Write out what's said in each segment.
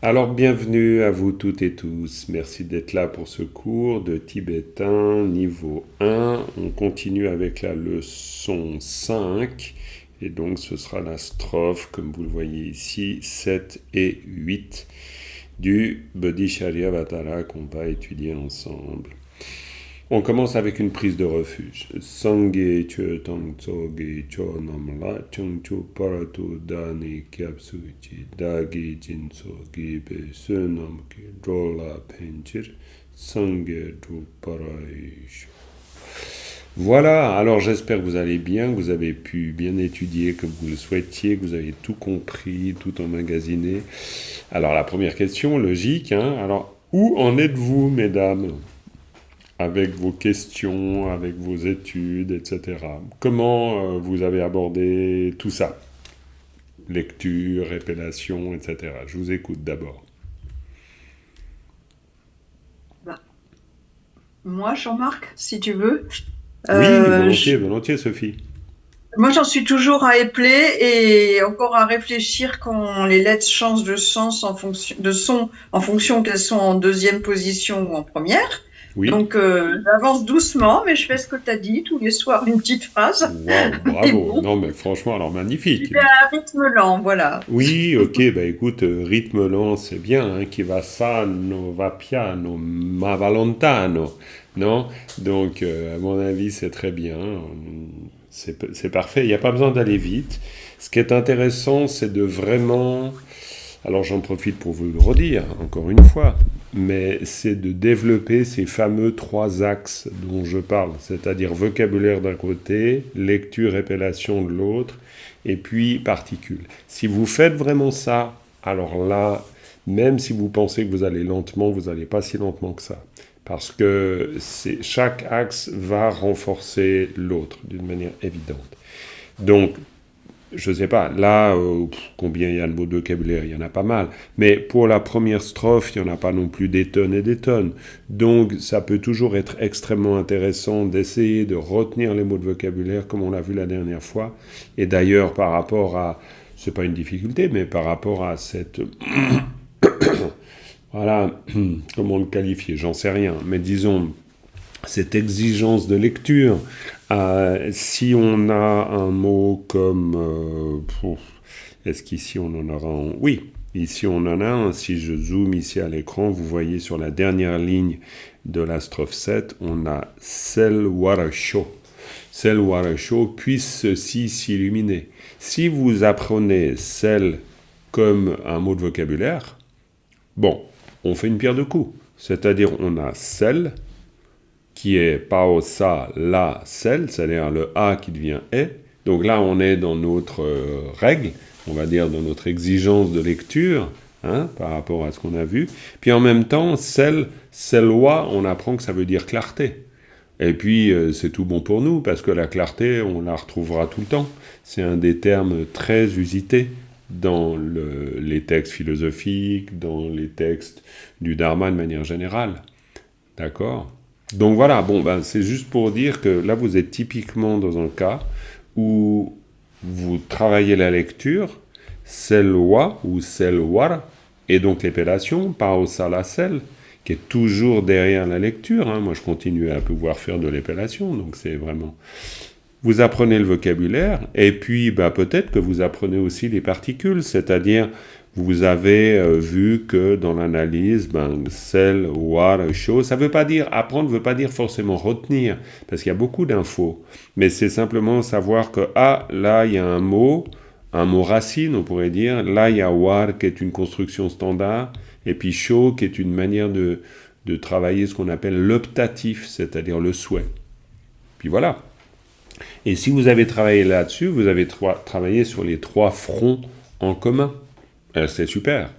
Alors bienvenue à vous toutes et tous. Merci d'être là pour ce cours de tibétain niveau 1. On continue avec la leçon 5 et donc ce sera la strophe, comme vous le voyez ici, 7 et 8 du Bodhisattva qu'on va étudier ensemble. On commence avec une prise de refuge. Sangye chö tong tsoge cho namla chung chu paratu dani kyapsuchi dagi jinso gibe sunam ki drola penchir sangye dru paraisho. Voilà, alors j'espère que vous allez bien, que vous avez pu bien étudier comme vous le souhaitiez, que vous avez tout compris, tout emmagasiné. Alors la première question, logique, hein, alors où en êtes-vous, mesdames, avec vos questions, avec vos études, etc. Comment vous avez abordé tout ça? Lecture, répétition, etc. Je vous écoute d'abord. Bah, moi, Jean-Marc, si tu veux, Oui, euh, je- volontiers, volontiers, Sophie. moi j'en suis toujours à épeler et encore à réfléchir quand les lettres changent de sens en fonction de son, en fonction qu'elles sont en deuxième position ou en première. Oui. Donc j'avance doucement, mais je fais ce que tu as dit tous les soirs, une petite phrase. Waouh, Et bravo. bon, Non, mais franchement, alors j'y magnifique. vais à un rythme lent, voilà. Oui, ok, bah écoute, rythme lent, c'est bien, hein, qui va sano, va piano, ma va lontano, non? Donc, à mon avis, c'est très bien, c'est parfait, il n'y a pas besoin d'aller vite. Ce qui est intéressant, c'est de vraiment, alors j'en profite pour vous le redire, encore une fois, mais c'est de développer ces fameux trois axes dont je parle, c'est-à-dire vocabulaire d'un côté, lecture, répétition de l'autre, et puis particules. Si vous faites vraiment ça, alors là, même si vous pensez que vous allez lentement, vous n'allez pas si lentement que ça. Parce que chaque axe va renforcer l'autre d'une manière évidente. Donc, je ne sais pas, là, combien il y a de mots de vocabulaire, il y en a pas mal. Mais pour la première strophe, il n'y en a pas non plus des tonnes et des tonnes. Donc, ça peut toujours être extrêmement intéressant d'essayer de retenir les mots de vocabulaire, comme on l'a vu la dernière fois. Et d'ailleurs, par rapport à, c'est pas une difficulté, mais par rapport à cette, voilà, comment le qualifier, j'en sais rien. Mais disons, cette exigence de lecture, si on a un mot comme... est-ce qu'ici on en aura un? Oui, ici on en a un. Si je zoome ici à l'écran, vous voyez sur la dernière ligne de la strophe 7, on a Sel Warasho. Sel Warasho, puisse ceci s'illuminer. Si vous apprenez Sel comme un mot de vocabulaire, bon, on fait une pierre de coups. C'est-à-dire on a Sel, qui est pao, sa, la, sel, c'est-à-dire le a qui devient est. Donc là, on est dans notre règle, on va dire dans notre exigence de lecture, hein, par rapport à ce qu'on a vu. Puis en même temps, sel, selwa, on apprend que ça veut dire clarté. Et puis, c'est tout bon pour nous, parce que la clarté, on la retrouvera tout le temps. C'est un des termes très usités dans les textes philosophiques, dans les textes du Dharma de manière générale. D'accord? Donc voilà, bon, ben, c'est juste pour dire que là, vous êtes typiquement dans un cas où vous travaillez la lecture, selwa ou selwar, et donc l'épellation, par au salasel, qui est toujours derrière la lecture. Hein. Moi, je continue à pouvoir faire de l'épellation, donc c'est vraiment... Vous apprenez le vocabulaire, et puis bah, peut-être que vous apprenez aussi les particules, c'est-à-dire vous avez vu que dans l'analyse, ben, sel, war, chaud, ça veut pas dire, apprendre ne veut pas dire forcément retenir, parce qu'il y a beaucoup d'infos, mais c'est simplement savoir que, ah, là, il y a un mot racine, on pourrait dire, là, il y a war qui est une construction standard, et puis chaud qui est une manière de travailler ce qu'on appelle l'optatif, c'est-à-dire le souhait. Puis voilà. Et si vous avez travaillé là-dessus, vous avez travaillé sur les trois fronts en commun. C'est super.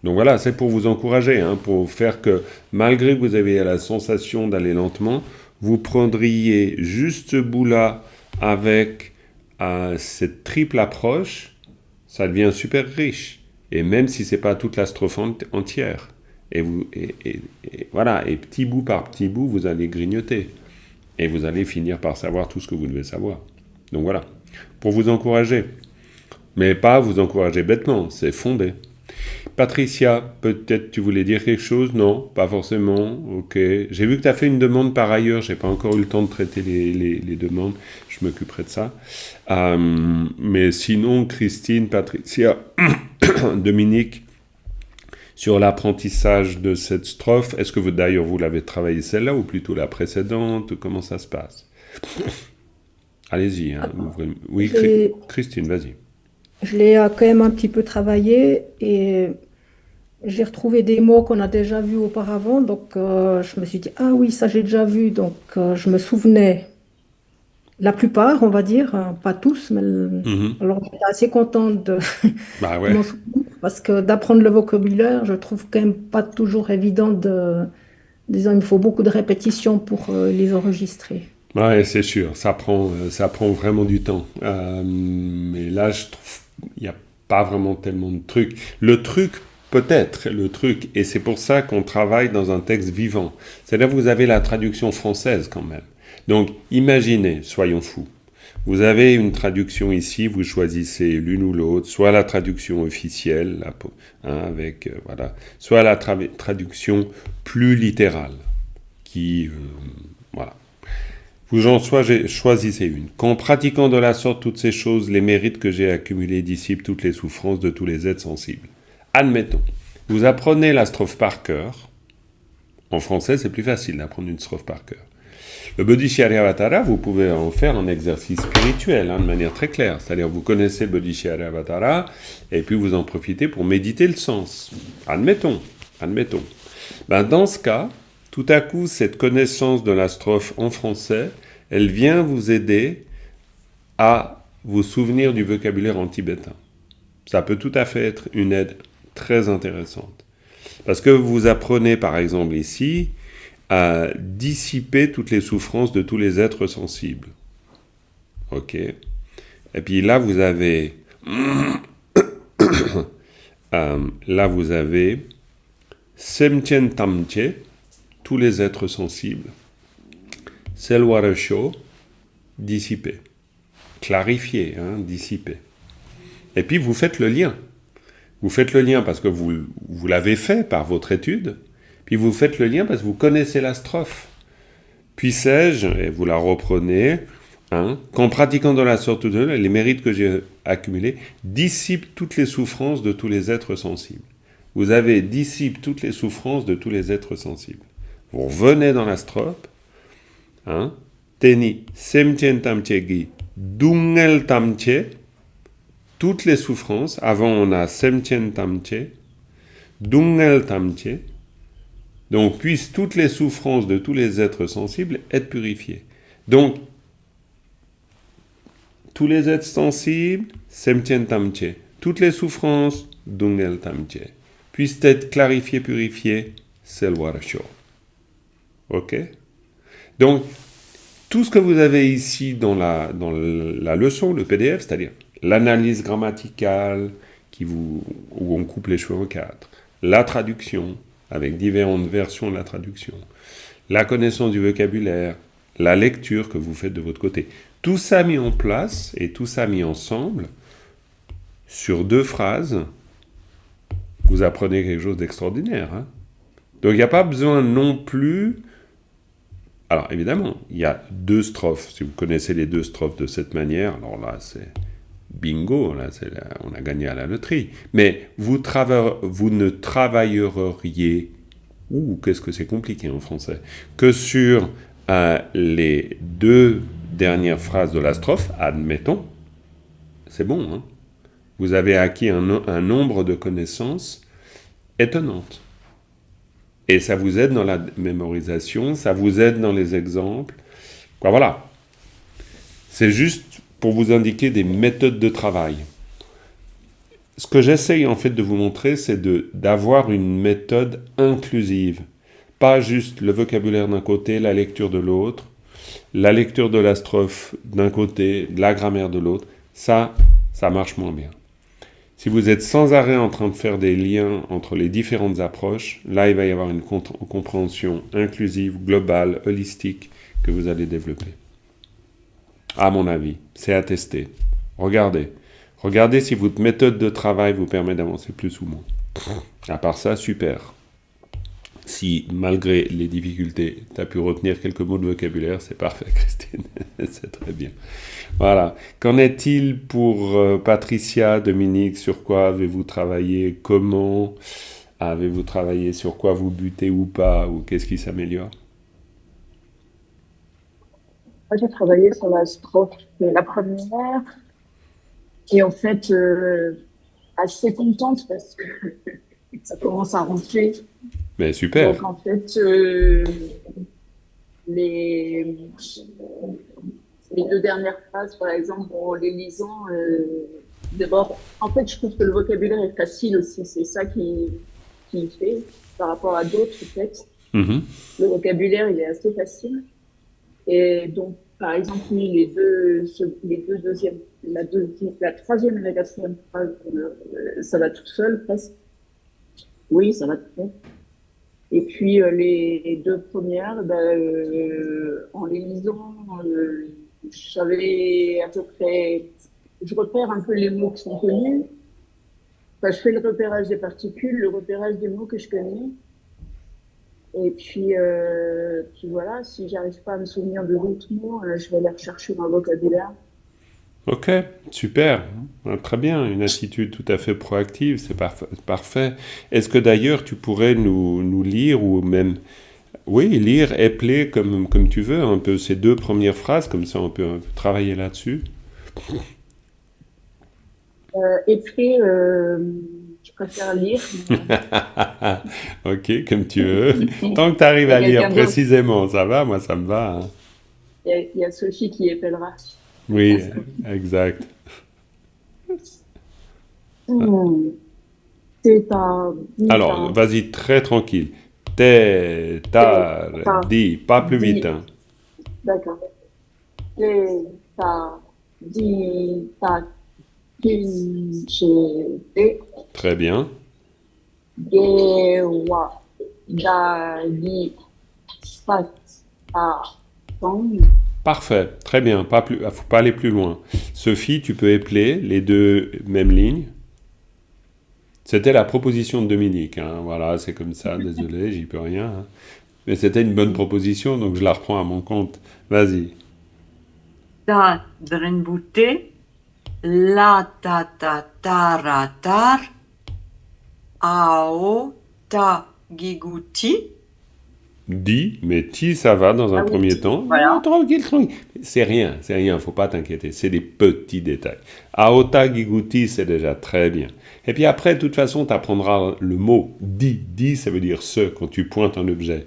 Donc voilà, c'est pour vous encourager, hein, pour faire que malgré que vous avez la sensation d'aller lentement, vous prendriez juste ce bout-là avec cette triple approche, ça devient super riche. Et même si c'est pas toute la strophe entière. Et voilà, et petit bout par petit bout, vous allez grignoter. Et vous allez finir par savoir tout ce que vous devez savoir. Donc voilà, pour vous encourager. Mais pas vous encourager bêtement, c'est fondé. Patricia, peut-être tu voulais dire quelque chose? Non, pas forcément. Ok. J'ai vu que tu as fait une demande par ailleurs. J'ai pas encore eu le temps de traiter les demandes. Je m'occuperai de ça. Mais sinon, Christine, Patricia, Dominique, sur l'apprentissage de cette strophe, est-ce que d'ailleurs vous l'avez travaillé celle-là ou plutôt la précédente? Comment ça se passe? Allez-y. Hein, oui, Christine, vas-y. Je l'ai quand même un petit peu travaillé et j'ai retrouvé des mots qu'on a déjà vus auparavant. Donc, je me suis dit, ah oui, ça j'ai déjà vu. Donc, je me souvenais, la plupart, on va dire, hein, pas tous, mais Mhm. alors j'étais assez contente de, Bah de ouais. m'en souvenir parce que d'apprendre le vocabulaire, je trouve quand même pas toujours évident de. Disons, il me faut beaucoup de répétitions pour les enregistrer. Ouais, c'est sûr, ça prend vraiment du temps. Mais là, je trouve il n'y a pas vraiment tellement de trucs. Le truc, peut-être, le truc, et c'est pour ça qu'on travaille dans un texte vivant. C'est-à-dire que vous avez la traduction française quand même. Donc, imaginez, soyons fous. Vous avez une traduction ici, vous choisissez l'une ou l'autre, soit la traduction officielle, avec, voilà, soit la traduction plus littérale, qui, voilà. Vous en choisissez une. Qu'en pratiquant de la sorte toutes ces choses, les mérites que j'ai accumulés dissipent toutes les souffrances de tous les êtres sensibles. Admettons, vous apprenez la strophe par cœur. En français, c'est plus facile d'apprendre une strophe par cœur. Le Bodhisattva, vous pouvez en faire un exercice spirituel, de manière très claire. C'est-à-dire, vous connaissez le Bodhisattva, et puis vous en profitez pour méditer le sens. Admettons. Dans ce cas, tout à coup, cette connaissance de la strophe en français, elle vient vous aider à vous souvenir du vocabulaire en tibétain. Ça peut tout à fait être une aide très intéressante. Parce que vous apprenez, par exemple, ici, à dissiper toutes les souffrances de tous les êtres sensibles. Ok. Et puis là, vous avez... Semchen Tamche, tous les êtres sensibles. Selwarasho, dissiper. Clarifier, dissiper. Et puis vous faites le lien. Vous faites le lien parce que vous l'avez fait par votre étude, puis vous faites le lien parce que vous connaissez la strophe. Puissais-je, et vous la reprenez, qu'en pratiquant de la sorte de les mérites que j'ai accumulés dissipent toutes les souffrances de tous les êtres sensibles. Vous avez dissipe toutes les souffrances de tous les êtres sensibles. Vous revenez dans la strophe, Teni semtien tamchegi dungel tamche, toutes les souffrances, avant on a semtien tamche, dungel tamche, donc puissent toutes les souffrances de tous les êtres sensibles être purifiées. Donc, tous les êtres sensibles, semtien tamche, toutes les souffrances, dungel tamche, puissent être clarifiées, purifiées, selwarasho. Ok? Donc, tout ce que vous avez ici dans la leçon, le PDF, c'est-à-dire l'analyse grammaticale où on coupe les cheveux en quatre, la traduction, avec différentes versions de la traduction, la connaissance du vocabulaire, la lecture que vous faites de votre côté. Tout ça mis en place et tout ça mis ensemble, sur 2 phrases, vous apprenez quelque chose d'extraordinaire. Donc il n'y a pas besoin non plus... Alors évidemment, il y a 2 strophes. Si vous connaissez les 2 strophes de cette manière, alors là c'est bingo, on a gagné à la loterie. Mais vous ne travailleriez, qu'est-ce que c'est compliqué en français, que sur les 2 dernières phrases de la strophe, admettons, c'est bon, vous avez acquis un nombre de connaissances étonnantes. Et ça vous aide dans la mémorisation, ça vous aide dans les exemples. Voilà. C'est juste pour vous indiquer des méthodes de travail. Ce que j'essaye en fait de vous montrer, c'est d'avoir une méthode inclusive. Pas juste le vocabulaire d'un côté, la lecture de l'autre, la lecture de la strophe d'un côté, la grammaire de l'autre. Ça marche moins bien. Si vous êtes sans arrêt en train de faire des liens entre les différentes approches, là, il va y avoir une compréhension inclusive, globale, holistique que vous allez développer. À mon avis, c'est à tester. Regardez si votre méthode de travail vous permet d'avancer plus ou moins. À part ça, super. Si, malgré les difficultés, tu as pu retenir quelques mots de vocabulaire, c'est parfait, Christine. C'est très bien. Voilà. Qu'en est-il pour Patricia, Dominique? Sur quoi avez-vous travaillé? Comment avez-vous travaillé? Sur quoi vous butez ou pas? Ou qu'est-ce qui s'améliore? Moi, j'ai travaillé sur la strophe de la première et en fait, assez contente parce que ça commence à rentrer. Mais super. Donc, en fait, les, les deux dernières phrases, par exemple, en les lisant, d'abord, en fait, je trouve que le vocabulaire est facile aussi. C'est ça qui fait par rapport à d'autres textes. Mhm. Le vocabulaire, il est assez facile. Et donc, par exemple, oui, les deux deuxièmes, la troisième et la quatrième phrase, ça va tout seul, presque. Oui, ça va tout seul. Et puis, les deux premières, en les lisant, je savais à peu près, je repère un peu les mots qui sont connus. Enfin, je fais le repérage des particules, le repérage des mots que je connais. Et puis voilà, si j'arrive pas à me souvenir de d'autres mots, je vais aller rechercher dans le vocabulaire. Ok, super. Très bien. Une attitude tout à fait proactive, c'est parfait. Est-ce que d'ailleurs tu pourrais nous lire ou même, oui, lire, épeler comme tu veux, un peu ces deux premières phrases, comme ça on peut un peu travailler là-dessus. Et puis, je préfère lire. Ok, comme tu veux. Tant que tu arrives à Il y a lire quelqu'un d'autre. précisément, ça va, moi ça me va, hein. Il y a Sophie qui épellera. Oui, exact. Hmm. C'est un, Alors, un, vas-y, très tranquille. Te, ta, ta, di, pas plus vite, di, hein. d'accord. Te, ta, di, ta, kin, che, te, Très bien. ge, wa, da, di, sat, ta, tong. Parfait, très bien. Faut pas aller plus loin. Sophie, tu peux épeler les deux mêmes lignes. C'était la proposition de Dominique, hein. Voilà, c'est comme ça, désolé, j'y peux rien, hein. Mais c'était une bonne proposition, donc je la reprends à mon compte. Vas-y. Ta drenbouté, la ta ta taratar, ao ta gigouti. Di, mais ti, ça va dans un Ah oui, premier temps. Voilà. Ah, tranquille, tranquille. C'est rien, faut pas t'inquiéter. C'est des petits détails. Aota giguti, c'est déjà très bien. Et puis après, de toute façon, tu apprendras le mot di. Di, ça veut dire ce, quand tu pointes un objet.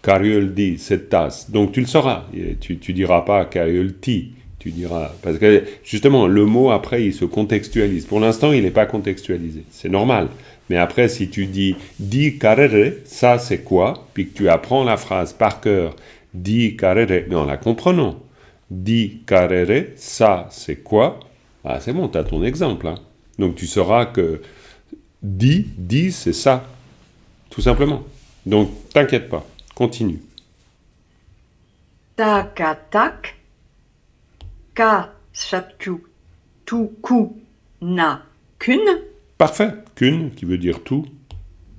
Cariol di, cette tasse. Donc tu le sauras. Et tu diras pas cariol ti. Tu diras. Parce que justement, le mot après, il se contextualise. Pour l'instant, il n'est pas contextualisé. C'est normal. Mais après, si tu dis di carere, ça c'est quoi? Puis que tu apprends la phrase par cœur, di carere, mais en la comprenant. Di carere, ça c'est quoi? Ah, c'est bon, tu as ton exemple, hein. Donc tu sauras que di, c'est ça. Tout simplement. Donc, t'inquiète pas. Continue. Takatak, ka shaptu, tu ku na kun, Parfait. Qu'une, qui veut dire tout.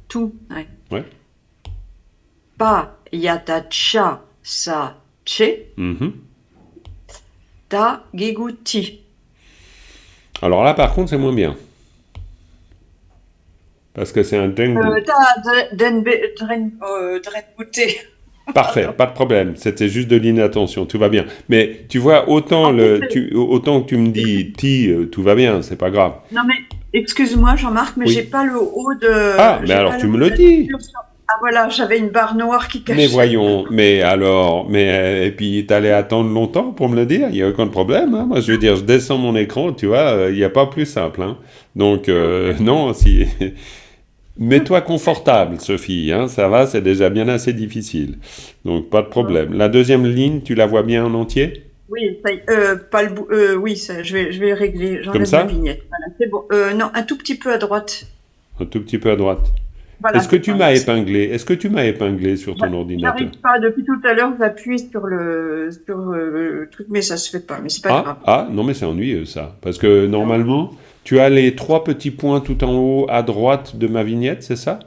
tout, ouais. Ouais. Pa yatacha sa che, Mhm. ta gigouti. Alors là, par contre, c'est moins bien. Parce que c'est un dengu. Drenbouté. Parfait, pas de problème. C'était juste de l'inattention, tout va bien. Mais tu vois, autant que tu me dis ti, tout va bien, c'est pas grave. Non mais, excuse-moi Jean-Marc, mais Oui. j'ai pas le haut de... Ah, mais j'ai alors pas tu le me haut le de la dis. lecture sur- Ah voilà, j'avais une barre noire qui cachait. Mais voyons, et puis t'allais attendre longtemps pour me le dire, il n'y a aucun problème, hein. Moi, je veux dire, je descends mon écran, tu vois, il n'y a pas plus simple, hein. Donc, non, si... Mets-toi confortable, Sophie, hein, ça va, c'est déjà bien assez difficile. Donc, pas de problème. La deuxième ligne, tu la vois bien en entier? Oui, pas le bout. Oui, ça, je vais régler. Comme J'enlève ça? la vignette. Voilà, c'est bon. Non, un tout petit peu à droite. Un tout petit peu à droite. Voilà, Est-ce que c'est tu ça, m'as merci. épinglé? Est-ce que tu m'as épinglé sur ton ordinateur? J'arrive pas. Depuis tout à l'heure, j'appuie sur le truc, mais ça se fait pas. Mais c'est pas grave. Ah, non, mais c'est ennuyeux ça. Parce que normalement, Tu as les 3 petits points tout en haut à droite de ma vignette, c'est ça?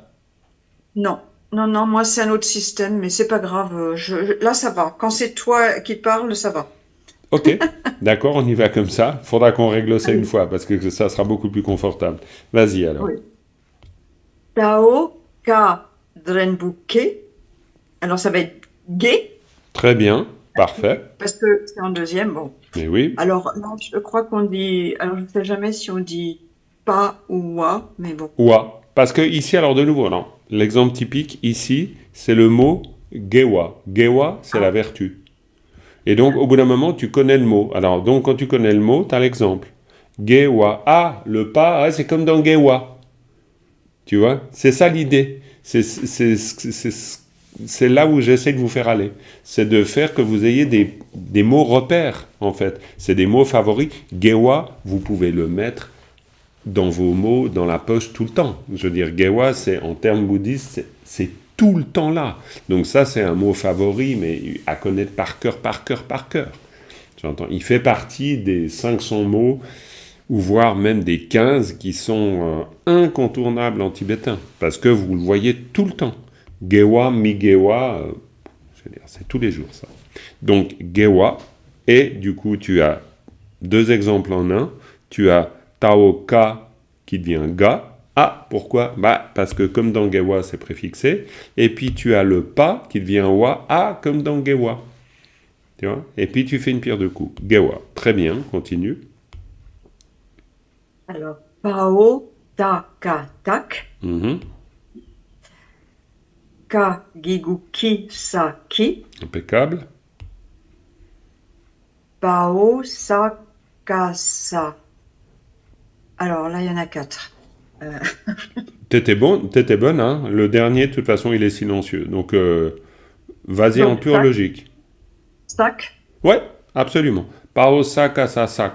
Non, non, non, moi c'est un autre système, mais c'est pas grave. Là, ça va. Quand c'est toi qui parles, ça va. Ok, d'accord, on y va comme ça. Faudra qu'on règle ça une Allez. fois parce que ça sera beaucoup plus confortable. Vas-y alors. Oui. Tao ka drenbuke. Alors ça va être gay, Très bien, parfait. parce que c'est en deuxième. Bon. Mais oui, Alors là, je crois qu'on dit. Alors je ne sais jamais si on dit pas ou wa, mais bon. wa. Parce que ici, alors de nouveau, non. L'exemple typique ici, c'est le mot gewa. Gewa, c'est la vertu. Et donc, au bout d'un moment, tu connais le mot. Alors, donc, quand tu connais le mot, tu as l'exemple. Gewa. Ah, le pas, ah, c'est comme dans gewa. Tu vois? C'est ça l'idée. C'est là où j'essaie de vous faire aller. C'est de faire que vous ayez des mots repères, en fait. C'est des mots favoris. Gewa, vous pouvez le mettre dans vos mots, dans la poche tout le temps. Je veux dire, gewa, c'est en termes bouddhistes, c'est tout le temps là. Donc ça, c'est un mot favori, mais à connaître par cœur, par cœur, par cœur. J'entends. Il fait partie des 500 mots, ou voire même des 15 qui sont incontournables en tibétain, parce que vous le voyez tout le temps. Gewa, mi-gewa, je veux dire, c'est tous les jours ça. Donc, gewa, et du coup, tu as 2 exemples en un. Tu as Taoka qui devient ga. Ah, pourquoi? Bah, parce que comme dans gewa, c'est préfixé. Et puis tu as le pa qui devient wa. Ah, comme dans gewa. Tu vois? Et puis tu fais une pierre de coups. Gewa. Très bien, continue. Alors, pao ta ka tak, Mhm. ka giguki sa ki, Impeccable. pao sa ka sa. Alors là, il y en a 4. T'étais bonne, hein? Le dernier, de toute façon, il est silencieux. Donc, vas-y en Donc, pure logique. sac. Ouais, absolument. Pao saka sa sac.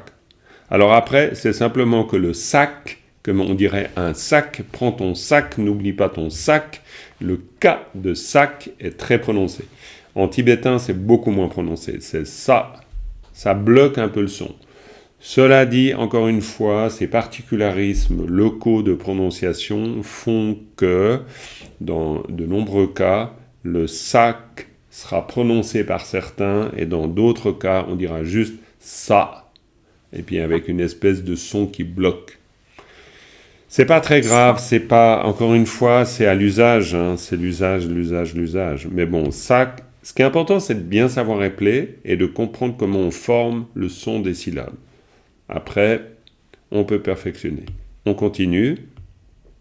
Alors après, c'est simplement que le sac, comme on dirait un sac, prends ton sac, n'oublie pas ton sac. Le K de sac est très prononcé. En tibétain, c'est beaucoup moins prononcé. C'est ça. Ça bloque un peu le son. Cela dit, encore une fois, ces particularismes locaux de prononciation font que, dans de nombreux cas, le sac sera prononcé par certains et dans d'autres cas, on dira juste ça. Et puis avec une espèce de son qui bloque. C'est pas très grave, c'est pas, encore une fois, c'est à l'usage, hein, c'est l'usage. Mais bon, ça, ce qui est important, c'est de bien savoir épeler et de comprendre comment on forme le son des syllabes. Après, on peut perfectionner. On continue.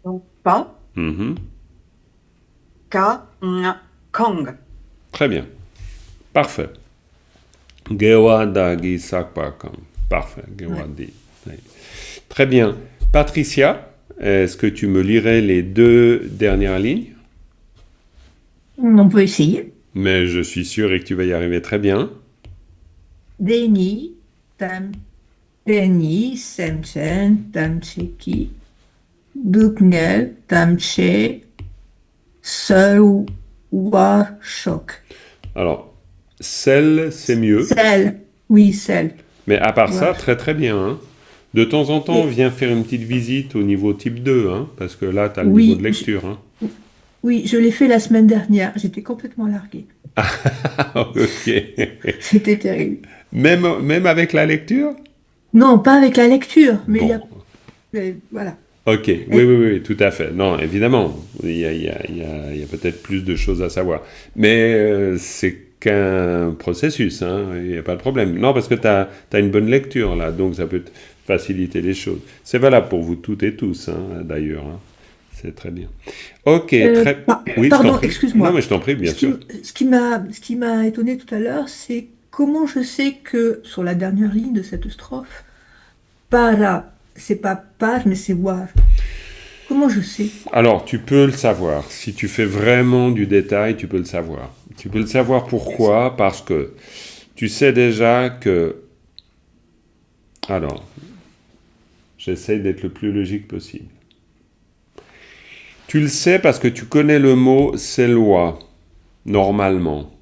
Donc, pa, Mhm. ka, nga, kong. Très bien. Parfait. Gewa dagi sakpakam. Parfait. Gewa di. Oui. Très bien. Patricia, est-ce que tu me lirais les 2 dernières lignes? On peut essayer. Mais je suis sûr et que tu vas y arriver très bien. Deni, tam, deni, semchen, tamcheki, duknel, tamche, seul, wa, choc. Alors, sel, c'est mieux. Sel, oui, sel. Mais à part ça, Ouais. très très bien. Hein. De temps en temps, Et- viens faire une petite visite au niveau type 2, hein, parce que là, tu as le Oui, niveau de lecture. Hein. Oui, je l'ai fait la semaine dernière. J'étais complètement larguée. Ok. C'était terrible. Même avec la lecture? Non, pas avec la lecture, mais il y a... Bon. Voilà. Ok, oui, tout à fait. Non, évidemment, il y a peut-être plus de choses à savoir. Mais c'est qu'un processus, hein, il n'y a pas de problème. Non, parce que tu as une bonne lecture, là, donc ça peut te faciliter les choses. C'est valable pour vous toutes et tous, hein, d'ailleurs. Hein. C'est très bien. Ok, très... Oui, je Pardon, t'en prie. excuse-moi. Non, mais je t'en prie, bien sûr. Ce qui m'a étonné tout à l'heure, c'est comment je sais que sur la dernière ligne de cette strophe, para, c'est pas par, mais c'est war. Comment je sais? Alors, tu peux le savoir. Si tu fais vraiment du détail, tu peux le savoir. Tu peux le savoir pourquoi? Parce que tu sais déjà que... Alors, j'essaye d'être le plus logique possible. Tu le sais parce que tu connais le mot selwa, normalement.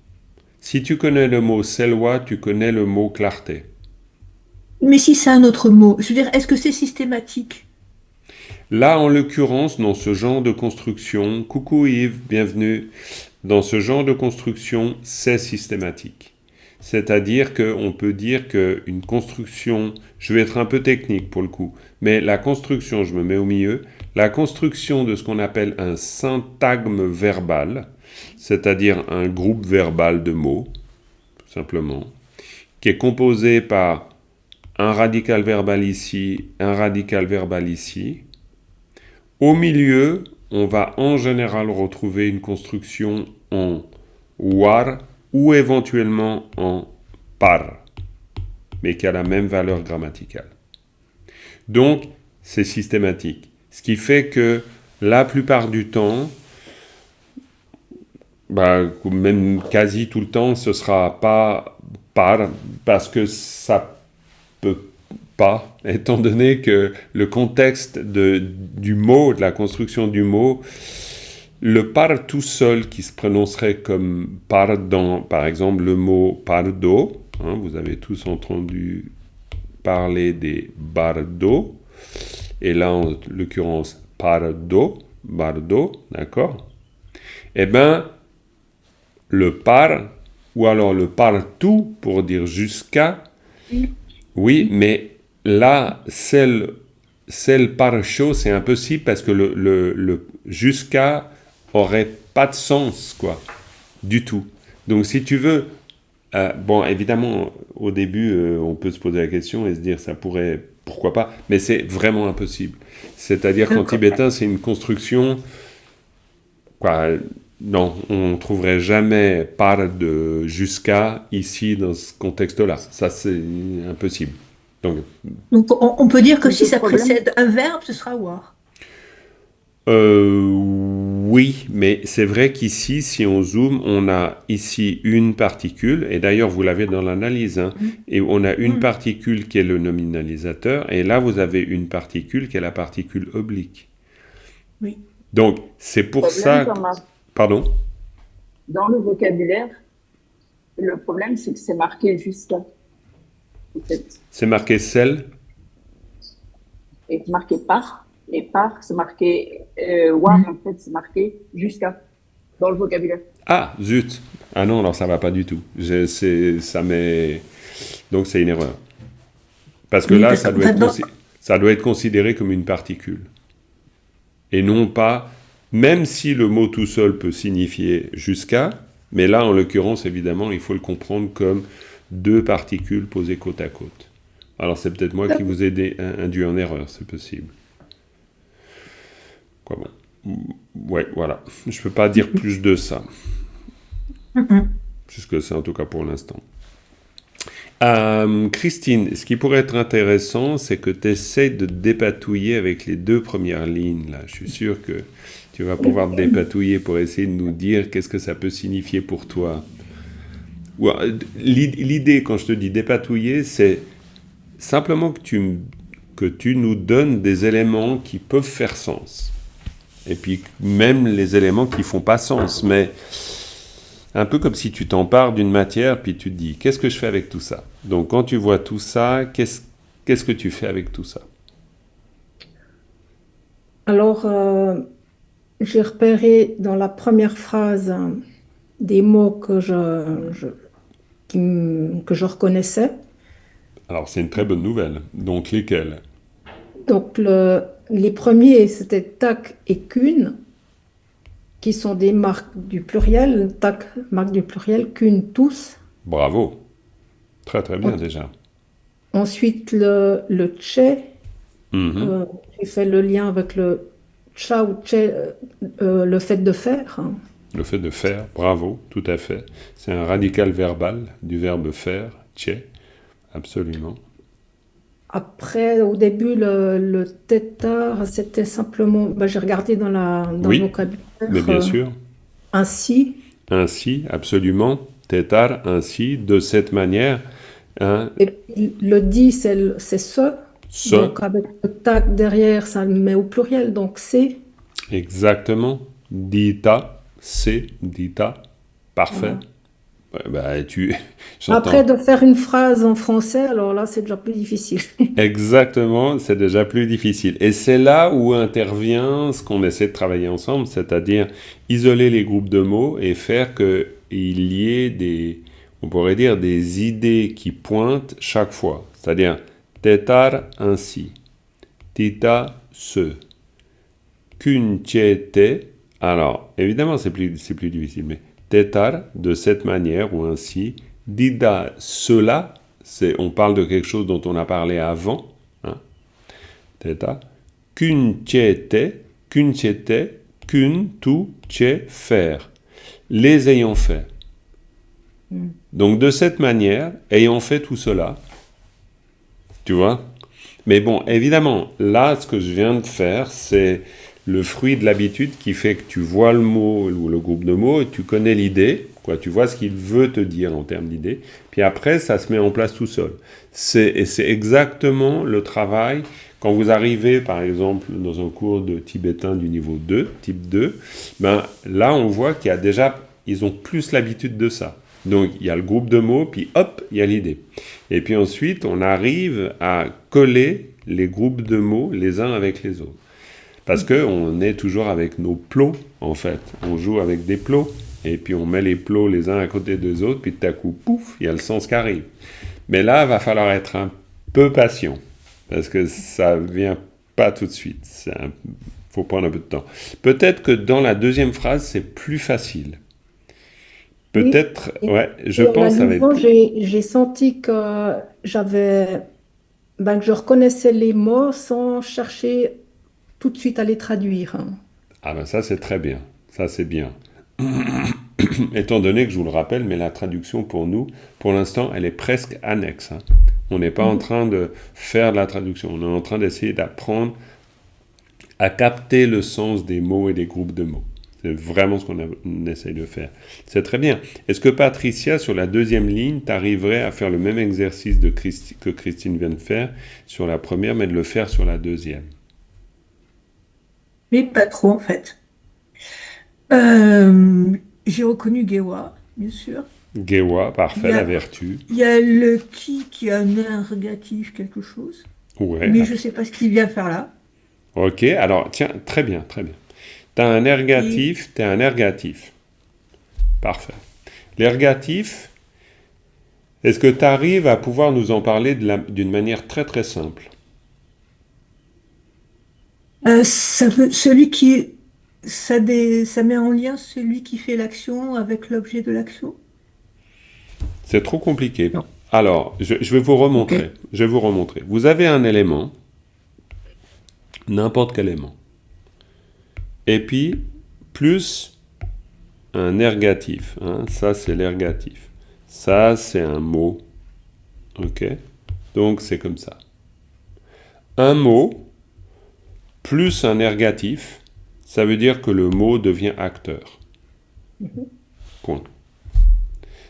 Si tu connais le mot selwa, tu connais le mot clarté. Mais si c'est un autre mot, je veux dire, est-ce que c'est systématique? Là, en l'occurrence, dans ce genre de construction, coucou Yves, bienvenue. Dans ce genre de construction, c'est systématique. C'est-à-dire qu'on peut dire qu'une construction, je vais être un peu technique pour le coup, mais la construction, je me mets au milieu, la construction de ce qu'on appelle un syntagme verbal, c'est-à-dire un groupe verbal de mots, tout simplement, qui est composé par un radical verbal ici, un radical verbal ici. Au milieu, on va en général retrouver une construction en war ou éventuellement en par, mais qui a la même valeur grammaticale. Donc, c'est systématique. Ce qui fait que la plupart du temps, même quasi tout le temps, ce sera pas par, parce que ça peut pas, étant donné que le contexte du mot, de la construction du mot, le par tout seul qui se prononcerait comme par dans, par exemple, le mot pardo, hein, vous avez tous entendu parler des bardo, et là, en l'occurrence, pardo, bardo, d'accord? Eh bien, le par, ou alors le partout, pour dire jusqu'à, oui, mais là, celle par chaud, c'est impossible parce que le jusqu'à aurait pas de sens, quoi, du tout. Donc, si tu veux, bon, évidemment, au début, on peut se poser la question et se dire, ça pourrait, pourquoi pas, mais c'est vraiment impossible. C'est-à-dire qu'en tibétain, c'est une construction, quoi, non, on ne trouverait jamais par de jusqu'à ici dans ce contexte-là. Ça, c'est impossible. Donc, Donc, on peut dire que Mais si le ça problème, précède un verbe, ce sera war. oui, mais c'est vrai qu'ici, si on zoome, on a ici une particule, et d'ailleurs vous l'avez dans l'analyse, hein, et on a une particule qui est le nominalisateur, et là vous avez une particule qui est la particule oblique. Oui. Donc c'est le pour problème, ça... Thomas, Pardon? dans le vocabulaire, le problème, c'est que c'est marqué jusqu'à. En fait. C'est marqué celle? Et c'est marqué par. Et par, c'est marqué war, en fait, c'est marqué jusqu'à dans le vocabulaire. Ah, zut! Ah non, alors ça va pas du tout. Ça met... Donc c'est une erreur. Parce que Oui, là, parce que maintenant, ça doit être considéré comme une particule. Et non pas, même si le mot tout seul peut signifier jusqu'à, mais là, en l'occurrence, évidemment, il faut le comprendre comme deux particules posées côte à côte. Alors c'est peut-être moi qui vous ai induit en erreur, c'est possible. Quoi bon. Ouais, voilà. Je peux pas dire plus de ça. C'est ce que c'est en tout cas pour l'instant. Christine, ce qui pourrait être intéressant, c'est que tu essaies de te dépatouiller avec les deux premières lignes. Là. Je suis sûr que tu vas pouvoir te dépatouiller pour essayer de nous dire qu'est-ce que ça peut signifier pour toi. L'idée, quand je te dis dépatouiller, c'est simplement que tu nous donnes des éléments qui peuvent faire sens. Et puis même les éléments qui font pas sens. Mais un peu comme si tu t'empares d'une matière, puis tu te dis, qu'est-ce que je fais avec tout ça? Donc quand tu vois tout ça, qu'est-ce que tu fais avec tout ça? Alors, j'ai repéré dans la première phrase des mots que je reconnaissais. Alors c'est une très bonne nouvelle. Donc lesquels? Donc, les premiers, c'était tac et cune, qui sont des marques du pluriel. Tac, marque du pluriel, cune, tous. Bravo. Très très bien En- déjà. Ensuite, le tché, Mhm. j'ai fait le lien avec le tcha ou tché, le fait de faire. Le fait de faire, bravo, tout à fait. C'est un radical verbal du verbe faire, tché, absolument. Après, au début, le tétard, c'était simplement, j'ai regardé dans le Oui, mais vocabulaire, bien sûr. ainsi. Ainsi, absolument. Tétard, ainsi, de cette manière. Hein, Et puis, le dit, c'est ce. ce, Donc, avec le tac derrière, ça le met au pluriel. Donc, c'est. exactement. Dita, c'est, dita, parfait. Voilà. Ouais, bah, Après, j'entends. de faire une phrase en français, alors là, c'est déjà plus difficile. Exactement, c'est déjà plus difficile. Et c'est là où intervient ce qu'on essaie de travailler ensemble, c'est-à-dire isoler les groupes de mots et faire qu'il y ait on pourrait dire, des idées qui pointent chaque fois. C'est-à-dire, tetar ainsi, tita ce, kunchete. Alors, évidemment, c'est plus difficile, mais tetar de cette manière ou ainsi, dida cela, on parle de quelque chose dont on a parlé avant, hein, teta, kunchete, kunchete, kun, tu, che, faire. Les ayant fait. Mm. Donc, de cette manière, ayant fait tout cela, tu vois. Mais bon, évidemment, là, ce que je viens de faire, c'est le fruit de l'habitude qui fait que tu vois le mot ou le groupe de mots et tu connais l'idée, quoi. Tu vois ce qu'il veut te dire en termes d'idée. Puis après, ça se met en place tout seul. Et c'est exactement le travail. Quand vous arrivez, par exemple, dans un cours de tibétain du niveau 2, type 2, ben, là, on voit qu'il y a déjà, ils ont plus l'habitude de ça. Donc, il y a le groupe de mots, puis hop, il y a l'idée. Et puis ensuite, on arrive à coller les groupes de mots les uns avec les autres. Parce qu'on est toujours avec nos plots, en fait. On joue avec des plots, et puis on met les plots les uns à côté des autres, puis tout à coup, pouf, il y a le sens qui arrive. Mais là, il va falloir être un peu patient, parce que ça ne vient pas tout de suite. Il faut prendre un peu de temps. Peut-être que dans la deuxième phrase, c'est plus facile. Oui. Peut-être, ouais, je Et en la pense que ça va être lisant, plus. j'ai senti que que je reconnaissais les mots sans chercher tout de suite à les traduire, hein. Ah ben ça, c'est très bien. Ça, c'est bien. Étant donné que je vous le rappelle, mais la traduction pour nous, pour l'instant, elle est presque annexe, hein. On n'est pas en Mhm. train de faire de la traduction, on est en train d'essayer d'apprendre à capter le sens des mots et des groupes de mots. C'est vraiment ce on essaye de faire. C'est très bien. Est-ce que Patricia, sur la deuxième ligne, t'arriverais à faire le même exercice que Christine vient de faire sur la première, mais de le faire sur la deuxième? Mais pas trop en fait. Euh, j'ai reconnu Gewa, bien sûr. Gewa, Il parfait, y la a, vertu. il y a le qui a un interrogatif quelque chose, Ouais, mais je sais pas ce qu'il vient faire là. ok, alors tiens, très bien, très bien. Et T'as un ergatif. Parfait. L'ergatif, est-ce que tu arrives à pouvoir nous en parler d'une manière très très simple? celui qui ça met en lien celui qui fait l'action avec l'objet de l'action. C'est trop compliqué. Non. Alors, je vais vous Ok. remontrer. Je vais vous remontrer. Vous avez un élément, n'importe quel élément, et puis plus un ergatif, hein. Ça, c'est l'ergatif. Ça, c'est un mot. Ok? Donc, c'est comme ça. Un mot plus un ergatif, ça veut dire que le mot devient acteur. Point.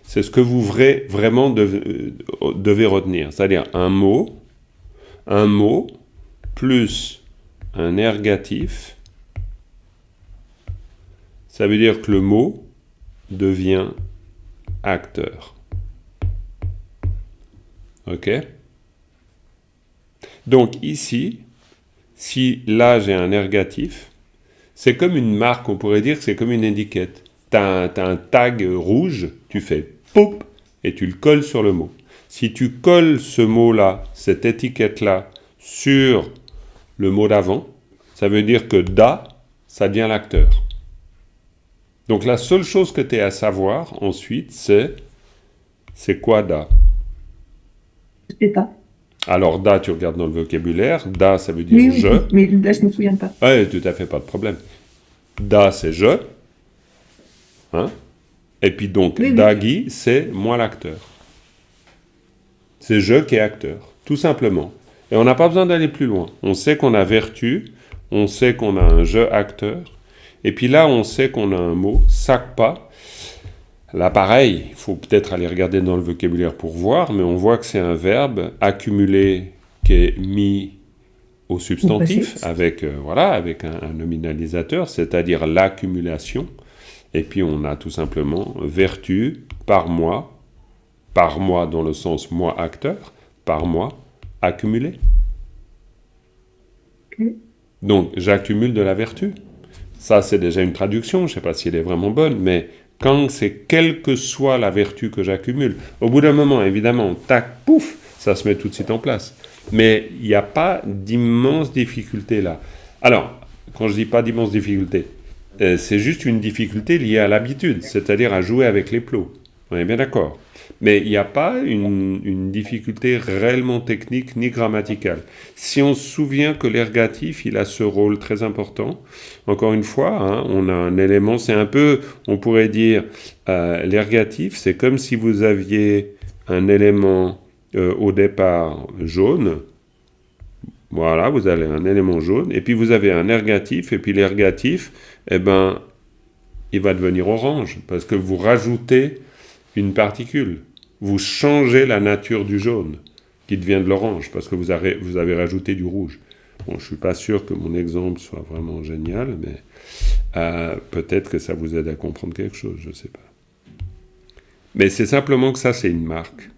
C'est ce que vous vraiment devez retenir. C'est-à-dire un mot plus un ergatif, ça veut dire que le mot devient acteur. Ok? Donc ici, si là j'ai un ergatif, c'est comme une marque, on pourrait dire que c'est comme une étiquette. T'as un tag rouge, tu fais pop et tu le colles sur le mot. Si tu colles ce mot-là, cette étiquette-là, sur le mot d'avant, ça veut dire que da, ça devient l'acteur. Donc la seule chose que tu as à savoir ensuite, c'est quoi da? Je sais pas. Alors da, tu regardes dans le vocabulaire, da, ça veut dire Oui, je. oui, mais là je me souviens pas. Ouais, tout à fait, pas de problème. Da, c'est je, hein? Et puis donc, Oui, oui. Dagi, c'est moi l'acteur. C'est je qui est acteur, tout simplement. Et on n'a pas besoin d'aller plus loin. On sait qu'on a vertu, on sait qu'on a un je acteur, et puis là, on sait qu'on a un mot, sakpa. Là, pareil, il faut peut-être aller regarder dans le vocabulaire pour voir, mais on voit que c'est un verbe accumulé qui est mis au Au passé. substantif avec, voilà, avec un nominalisateur, c'est-à-dire l'accumulation. Et puis on a tout simplement vertu par mois dans le sens moi acteur, par mois accumulé. Donc j'accumule de la vertu. Ça c'est déjà une traduction, je ne sais pas si elle est vraiment bonne, mais quand c'est quelle que soit la vertu que j'accumule, au bout d'un moment évidemment, tac, pouf, ça se met tout de suite en place. Mais il n'y a pas d'immense difficulté là. Alors, quand je dis pas d'immense difficulté, c'est juste une difficulté liée à l'habitude, c'est-à-dire à jouer avec les plots. On est bien d'accord. Mais il n'y a pas une difficulté réellement technique ni grammaticale. Si on se souvient que l'ergatif, il a ce rôle très important, encore une fois, hein, on a un élément, c'est un peu, on pourrait dire, l'ergatif, c'est comme si vous aviez un élément au départ jaune. Voilà, vous avez un élément jaune, et puis vous avez un ergatif, et puis l'ergatif, eh ben, il va devenir orange, parce que vous rajoutez une particule. Vous changez la nature du jaune, qui devient de l'orange, parce que vous avez rajouté du rouge. Bon, je ne suis pas sûr que mon exemple soit vraiment génial, mais peut-être que ça vous aide à comprendre quelque chose, je ne sais pas. Mais c'est simplement que ça, c'est une marque.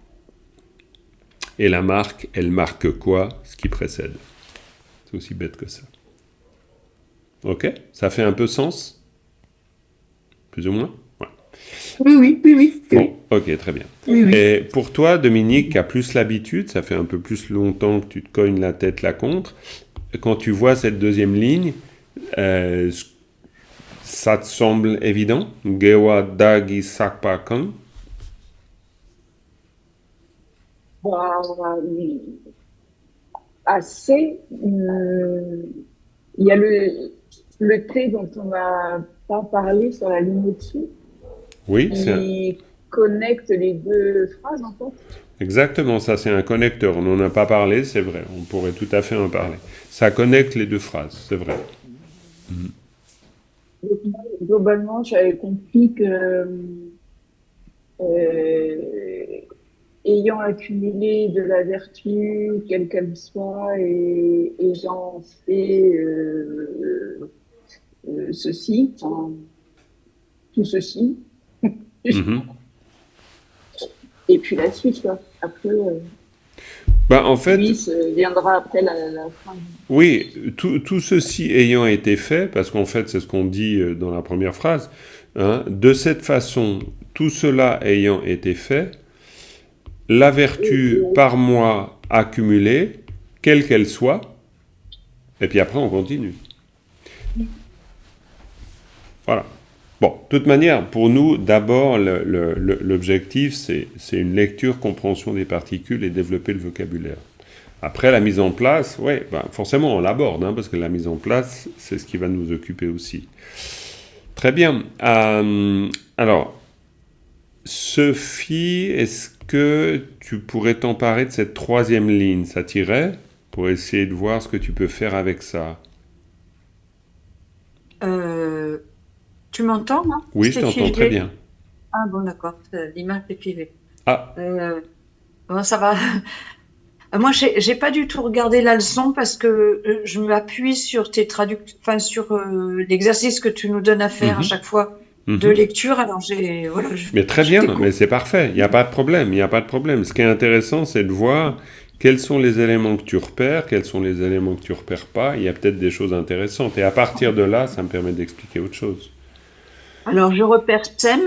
Et la marque, elle marque quoi? Ce qui précède. C'est aussi bête que ça. Ok? Ça fait un peu sens? Plus ou moins? Ouais. Oui. Bon, ok, très bien. Oui. Et pour toi, Dominique, qui a plus l'habitude, ça fait un peu plus longtemps que tu te cognes la tête là contre, quand tu vois cette deuxième ligne, ça te semble évident? Gewa dagi sakpakan? Assez. Il y a le T dont on n'a pas parlé sur la ligne au-dessus, Oui, qui connecte les deux phrases, en fait. Exactement, ça c'est un connecteur. On n'en a pas parlé, c'est vrai. On pourrait tout à fait en parler. Ça connecte les deux phrases, c'est vrai. Globalement, j'avais compris que ayant accumulé de la vertu, quelle qu'elle soit, et ayant fait ceci, enfin, tout ceci, Mhm. et puis la suite, quoi. Après, En fait, viendra après la fin. oui, tout ceci ayant été fait, parce qu'en fait c'est ce qu'on dit dans la première phrase, hein, de cette façon, tout cela ayant été fait, la vertu par moi accumulée, quelle qu'elle soit, et puis après on continue. Voilà. Bon, de toute manière, pour nous, d'abord, l'objectif, c'est une lecture, compréhension des particules et développer le vocabulaire. Après, la mise en place, ouais, forcément, on l'aborde, hein, parce que la mise en place, c'est ce qui va nous occuper aussi. Très bien. Alors, Sophie, est-ce que tu pourrais t'emparer de cette troisième ligne? Ça t'irait? Pour essayer de voir ce que tu peux faire avec ça. Tu m'entends, non? Oui, je t'entends très bien. Ah bon, d'accord. L'image est figée. Ah, Bon, ça va. Moi, j'ai pas du tout regardé la leçon parce que je m'appuie sur tes sur l'exercice que tu nous donnes à faire à chaque fois de lecture. Alors voilà. mais très bien, mais c'est parfait. Il n'y a pas de problème. Il n'y a pas de problème. Ce qui est intéressant, c'est de voir quels sont les éléments que tu repères, quels sont les éléments que tu repères pas. Il y a peut-être des choses intéressantes. Et à partir de là, ça me permet d'expliquer autre chose. Alors, je repère Sem,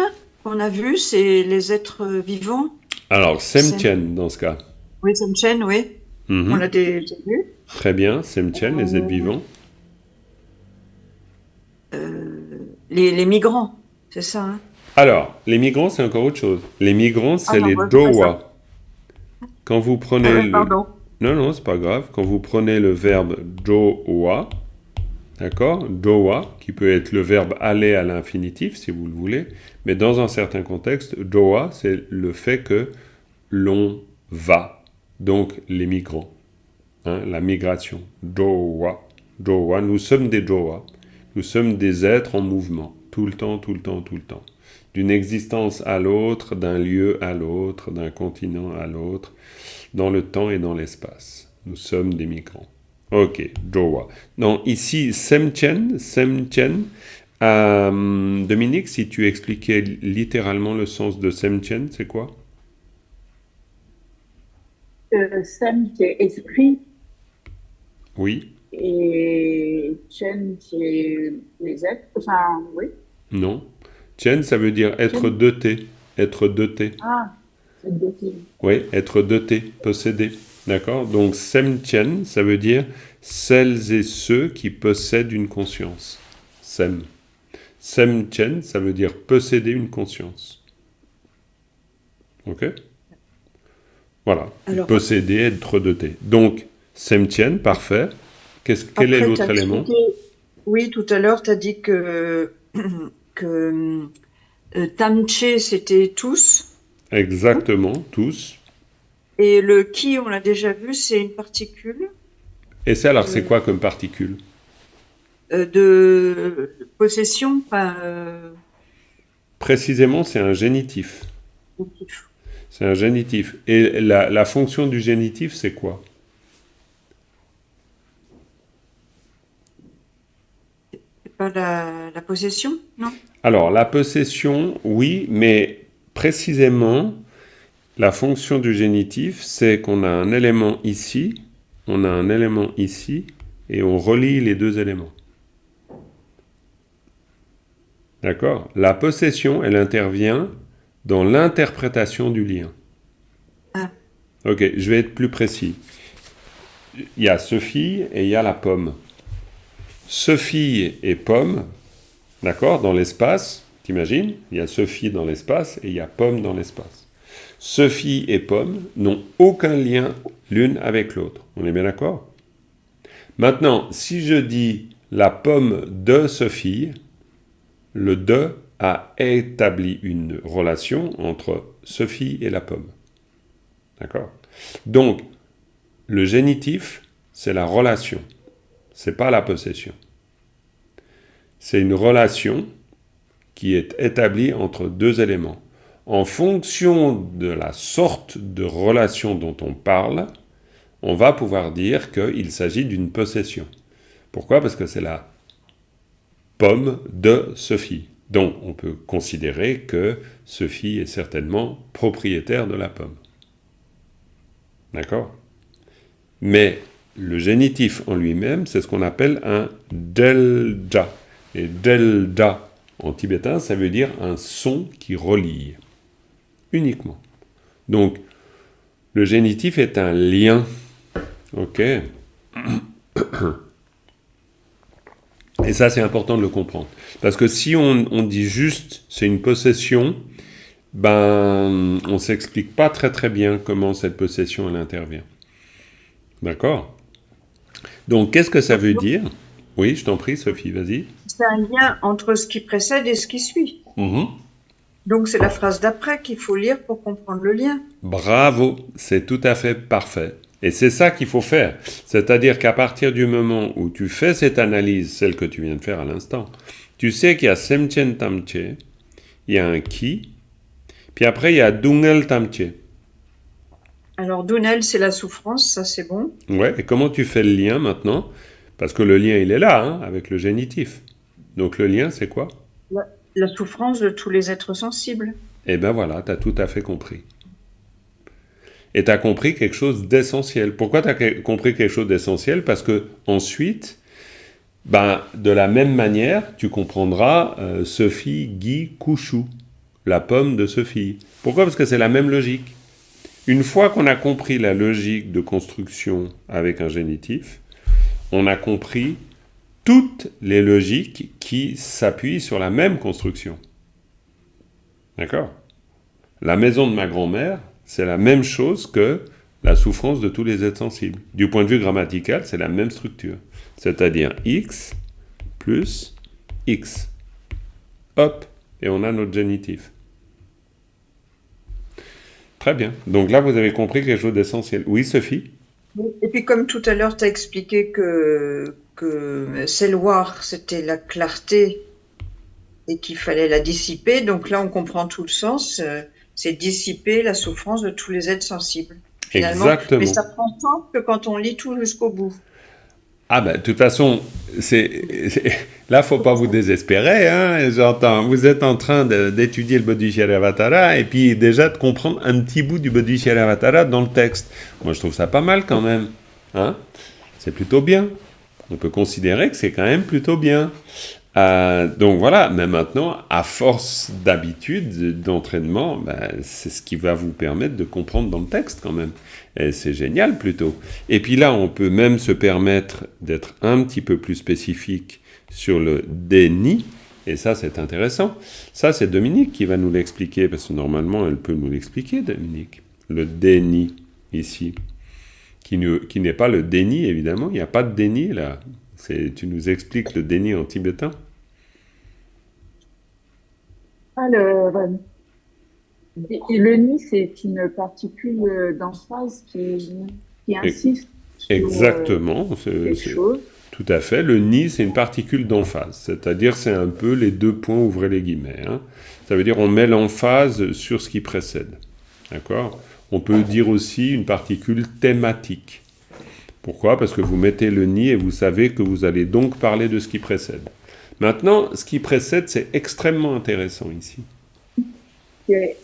qu'on a vu, c'est les êtres vivants. Alors, Semtien, dans ce cas. Oui, Semchen, oui. On l'a déjà vu. Très bien, Semtien, les êtres vivants. Les migrants, c'est ça, hein? Alors, les migrants, c'est encore autre chose. Les migrants, c'est les Dowa. Quand vous prenez pardon. Non, c'est pas grave. Quand vous prenez le verbe Dowa, d'accord? Dowa, qui peut être le verbe aller à l'infinitif, si vous le voulez, mais dans un certain contexte, Dowa, c'est le fait que l'on va. Donc, les migrants. Hein, la migration. Dowa. Dowa. Nous sommes des Dowa. Nous sommes des êtres en mouvement. Tout le temps. D'une existence à l'autre, d'un lieu à l'autre, d'un continent à l'autre, dans le temps et dans l'espace. Nous sommes des migrants. Ok, Dowa. Non, ici, Semtien, Dominique, si tu expliquais littéralement le sens de Semchen, c'est quoi? Sam, c'est esprit, Oui? et Chen, c'est les êtres. Enfin, oui. Non? Chen, ça veut dire être Chen, doté. Être doté. ah, c'est deux films. Oui, être doté, posséder. D'accord? Donc, Semchen, ça veut dire celles et ceux qui possèdent une conscience. Sem. Semchen, ça veut dire posséder une conscience. Ok? Voilà. Alors, Posséder, être doté. Donc, Semchen, parfait. Quel est après, tu as l'autre élément? expliqué, oui, tout à l'heure, tu as dit que Tamché, c'était tous, tout, Exactement, tous. et le qui, on l'a déjà vu, c'est une particule Et c'est alors, c'est de, quoi comme particule? de possession, enfin, Précisément, c'est un génitif. C'est un génitif. Et la fonction du génitif, c'est quoi? c'est pas la possession, non? Alors, la possession, oui, mais précisément, la fonction du génitif, c'est qu'on a un élément ici, on a un élément ici, et on relie les deux éléments. D'accord? La possession, elle intervient dans l'interprétation du lien. Ah, Ok, je vais être plus précis. Il y a Sophie et il y a la pomme. Sophie et pomme, d'accord, dans l'espace, t'imagines? Il y a Sophie dans l'espace et il y a pomme dans l'espace. Sophie et pomme n'ont aucun lien l'une avec l'autre. On est bien d'accord? Maintenant, si je dis la pomme de Sophie, le de a établi une relation entre Sophie et la pomme. D'accord? Donc, le génitif, c'est la relation. C'est pas la possession. C'est une relation qui est établie entre deux éléments. En fonction de la sorte de relation dont on parle, on va pouvoir dire qu'il s'agit d'une possession. Pourquoi? Parce que c'est la pomme de Sophie. Donc, on peut considérer que Sophie est certainement propriétaire de la pomme. D'accord? Mais le génitif en lui-même, c'est ce qu'on appelle un delda. Et delda, en tibétain, ça veut dire un son qui relie. Uniquement. Donc, le génitif est un lien. Ok? Et ça, c'est important de le comprendre. Parce que si on dit juste c'est une possession, ben, on ne s'explique pas très très bien comment cette possession elle intervient. D'accord? Donc, qu'est-ce que ça veut dire? Oui, je t'en prie, Sophie, vas-y. c'est un lien entre ce qui précède et ce qui suit. Mhm. Donc, c'est la phrase d'après qu'il faut lire pour comprendre le lien. Bravo, c'est tout à fait parfait. Et c'est ça qu'il faut faire. C'est-à-dire qu'à partir du moment où tu fais cette analyse, celle que tu viens de faire à l'instant, tu sais qu'il y a Semchen Tamche, il y a un Ki, puis après il y a Dungel Tamche. Alors, Dunel, c'est la souffrance, ça c'est bon. Ouais, et comment tu fais le lien maintenant? Parce que le lien, il est là, hein, avec le génitif. Donc le lien, c'est quoi? La souffrance de tous les êtres sensibles. Eh ben voilà, tu as tout à fait compris. Et tu as compris quelque chose d'essentiel. Pourquoi tu as compris quelque chose d'essentiel? Parce que ensuite, ben, de la même manière, tu comprendras Sophie, Guy, Couchou, la pomme de Sophie. Pourquoi? Parce que c'est la même logique. Une fois qu'on a compris la logique de construction avec un génitif, on a compris toutes les logiques qui s'appuient sur la même construction. D'accord? La maison de ma grand-mère, c'est la même chose que la souffrance de tous les êtres sensibles. Du point de vue grammatical, c'est la même structure. C'est-à-dire x plus x. Hop, et on a notre génitif. Très bien. Donc là, vous avez compris quelque chose d'essentiel. Oui, Sophie? Et puis, comme tout à l'heure, tu as expliqué que Selwar, c'était la clarté et qu'il fallait la dissiper. Donc là, on comprend tout le sens. C'est dissiper la souffrance de tous les êtres sensibles, finalement. Mais Exactement. ça prend tant que quand on lit tout jusqu'au bout. Ah ben, de toute façon, là, faut pas vous désespérer, hein, j'entends. Vous êtes en train d'étudier le Bodhisattva et puis déjà de comprendre un petit bout du Bodhisattva dans le texte. Moi, je trouve ça pas mal quand même. Hein, c'est plutôt bien. On peut considérer que c'est quand même plutôt bien. Donc voilà, mais maintenant, à force d'habitude, d'entraînement, c'est ce qui va vous permettre de comprendre dans le texte quand même. Et c'est génial plutôt. Et puis là, on peut même se permettre d'être un petit peu plus spécifique sur le déni, et ça c'est intéressant. Ça c'est Dominique qui va nous l'expliquer, parce que normalement elle peut nous l'expliquer, Dominique. Le déni, ici, qui n'est pas le déni, évidemment, il n'y a pas de déni là. Tu nous expliques le déni en tibétain? Alors, le ni, c'est une particule d'emphase qui insiste sur Exactement, quelque chose. tout à fait. Le ni, c'est une particule d'emphase, c'est-à-dire c'est un peu les deux points, ouvrez les guillemets. Hein. Ça veut dire on met l'emphase sur ce qui précède. D'accord? On peut dire aussi une particule thématique. Pourquoi? Parce que vous mettez le ni et vous savez que vous allez donc parler de ce qui précède. Maintenant, ce qui précède, c'est extrêmement intéressant ici.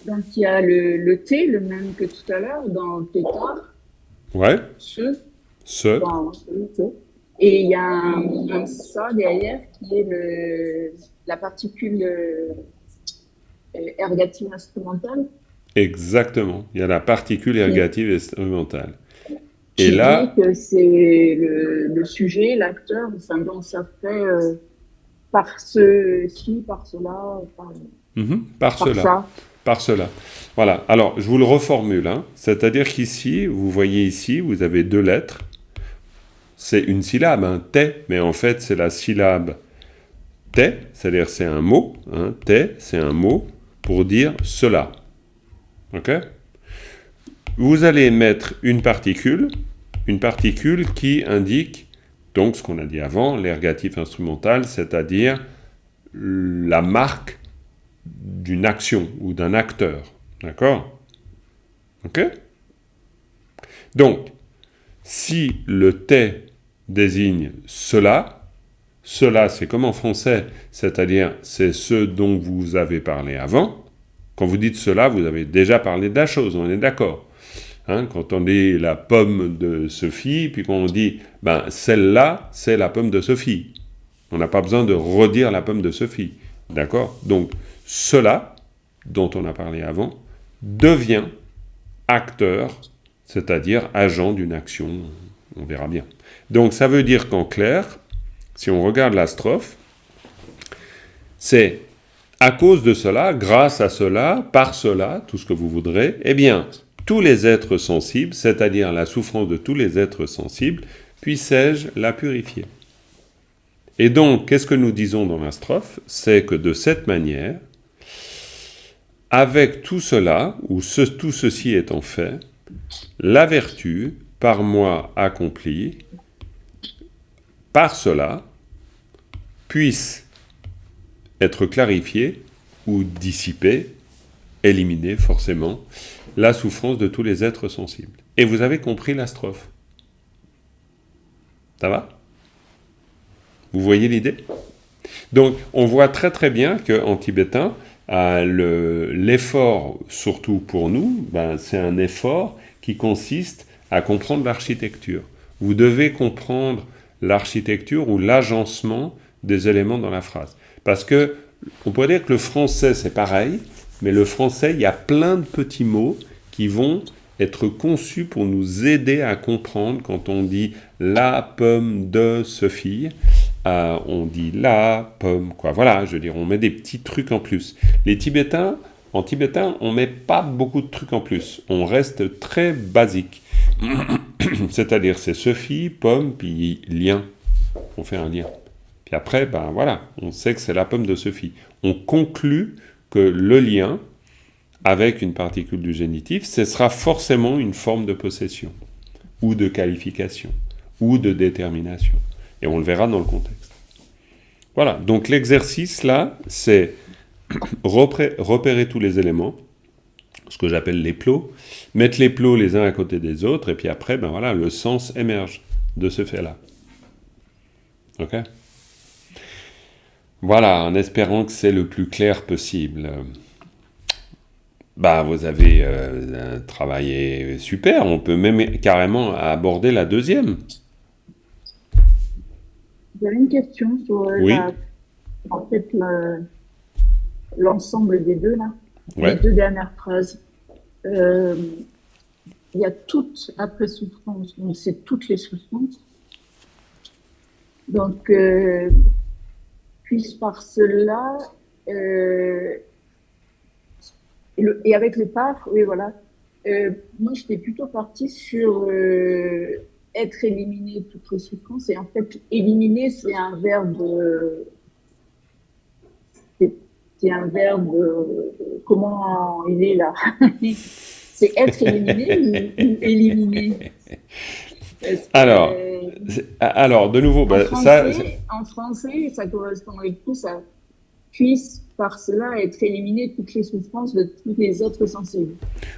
Donc il y a le T, le même que tout à l'heure, dans Theta. Ouais. Ce. Dans le T. Et il y a un ça derrière qui est la particule ergative instrumentale. Exactement. Il y a la particule ergative instrumentale. Et là, dit que c'est le sujet, l'acteur, enfin, dont ça fait par ceci, par cela, par cela. Ça. Par cela. Voilà. Alors, je vous le reformule. Hein. C'est-à-dire qu'ici, vous voyez ici, vous avez deux lettres. C'est une syllabe, un T, mais en fait, c'est la syllabe T, c'est-à-dire c'est un mot. Hein. T, c'est un mot pour dire cela. OK? Vous allez mettre une particule qui indique, donc ce qu'on a dit avant, l'ergatif instrumental, c'est-à-dire la marque d'une action ou d'un acteur. D'accord? OK? Donc, si le T désigne cela c'est comme en français, c'est-à-dire c'est ce dont vous avez parlé avant. Quand vous dites cela, vous avez déjà parlé de la chose, on est d'accord. Hein, quand on dit la pomme de Sophie, puis quand on dit celle-là, c'est la pomme de Sophie. On n'a pas besoin de redire la pomme de Sophie. D'accord? Donc, cela, dont on a parlé avant, devient acteur, c'est-à-dire agent d'une action. On verra bien. Donc, ça veut dire qu'en clair, si on regarde la strophe, c'est à cause de cela, grâce à cela, par cela, tout ce que vous voudrez, eh bien, tous les êtres sensibles, c'est-à-dire la souffrance de tous les êtres sensibles, puissais-je la purifier. Et donc, qu'est-ce que nous disons dans la strophe? C'est que de cette manière, avec tout cela, ou tout ceci étant fait, la vertu, par moi accomplie, par cela, puisse être clarifiée ou dissipée, éliminée forcément, la souffrance de tous les êtres sensibles. Et vous avez compris la strophe. Ça va? Vous voyez l'idée? Donc, on voit très très bien qu'en tibétain, l'effort, surtout pour nous, c'est un effort qui consiste à comprendre l'architecture. Vous devez comprendre l'architecture ou l'agencement des éléments dans la phrase. Parce que, on pourrait dire que le français, c'est pareil, mais le français, il y a plein de petits mots qui vont être conçus pour nous aider à comprendre quand on dit « la pomme de Sophie », on dit « la pomme », quoi. Voilà, je veux dire, on met des petits trucs en plus. En tibétain, on met pas beaucoup de trucs en plus. On reste très basique. C'est-à-dire, c'est Sophie, pomme, puis lien. On fait un lien. Puis après, voilà, on sait que c'est la pomme de Sophie. On conclut que le lien, avec une particule du génitif, ce sera forcément une forme de possession, ou de qualification, ou de détermination. Et on le verra dans le contexte. Voilà, donc l'exercice là, c'est repérer tous les éléments, ce que j'appelle les plots, mettre les plots les uns à côté des autres, et puis après, voilà, le sens émerge de ce fait-là. Ok? Voilà, en espérant que c'est le plus clair possible. Vous avez travaillé super, on peut même carrément aborder la deuxième. J'avais une question sur Oui, en fait, l'ensemble des deux, là, les ouais. deux dernières phrases. Euh, il y a toutes après souffrance, donc c'est toutes les souffrances. Donc, puisse par cela, euh, et avec le par, oui, voilà. Moi, j'étais plutôt partie sur être éliminé toutes les souffrances. Et en fait, éliminer, c'est un verbe, c'est c'est un verbe, comment il est là? C'est être éliminé ou éliminer? Parce Alors, que alors, de nouveau, en français, ça correspondrait plus à puisse par cela être éliminé toutes les souffrances de tous les autres sensibles.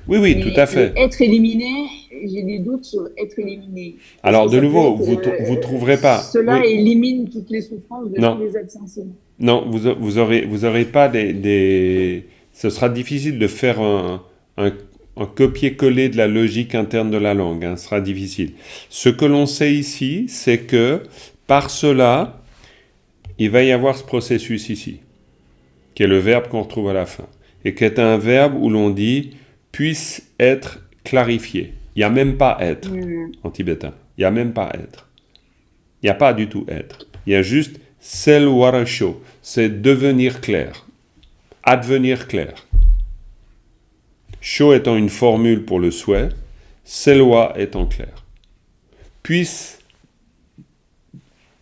oui, oui, tout Mais à fait. être éliminé, j'ai des doutes sur être éliminé. Est-ce que Alors, de ça peut nouveau, être vous trouverez pas. cela Oui, élimine toutes les souffrances de tous non, les êtres sensibles? non, vous aurez pas ce sera difficile de faire un, un copier-coller de la logique interne de la langue, hein, ce sera difficile. Ce que l'on sait ici, c'est que par cela, il va y avoir ce processus ici, qui est le verbe qu'on retrouve à la fin, et qui est un verbe où l'on dit puisse être clarifié. Il n'y a même pas être en tibétain. Il n'y a même pas être. Il n'y a pas du tout être. Il y a juste sel warasho, c'est devenir clair, advenir clair. Sho étant une formule pour le souhait, selwa étant clair. Puisse,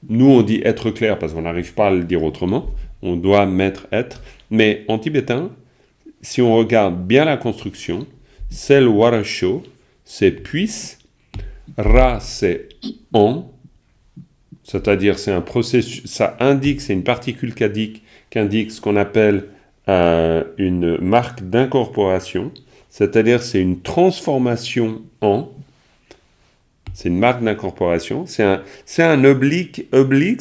nous on dit être clair parce qu'on n'arrive pas à le dire autrement, on doit mettre être, mais en tibétain, si on regarde bien la construction, sel warasho, c'est puisse, ra c'est en, c'est-à-dire c'est un processus, ça indique, c'est une particule qu'indique ce qu'on appelle une marque d'incorporation, c'est-à-dire c'est une transformation en, c'est une marque d'incorporation, c'est un oblique,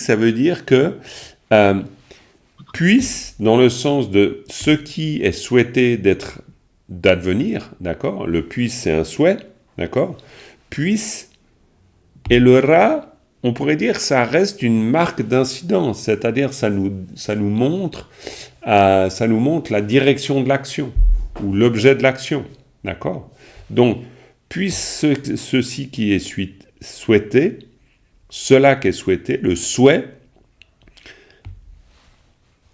ça veut dire que puisse, dans le sens de ce qui est souhaité d'advenir, d'accord, le puisse c'est un souhait, d'accord, puisse, et le ra, on pourrait dire ça reste une marque d'incidence, c'est-à-dire ça nous montre la direction de l'action ou l'objet de l'action, d'accord? Donc, puisse ceci qui est souhaité, cela qui est souhaité, le souhait,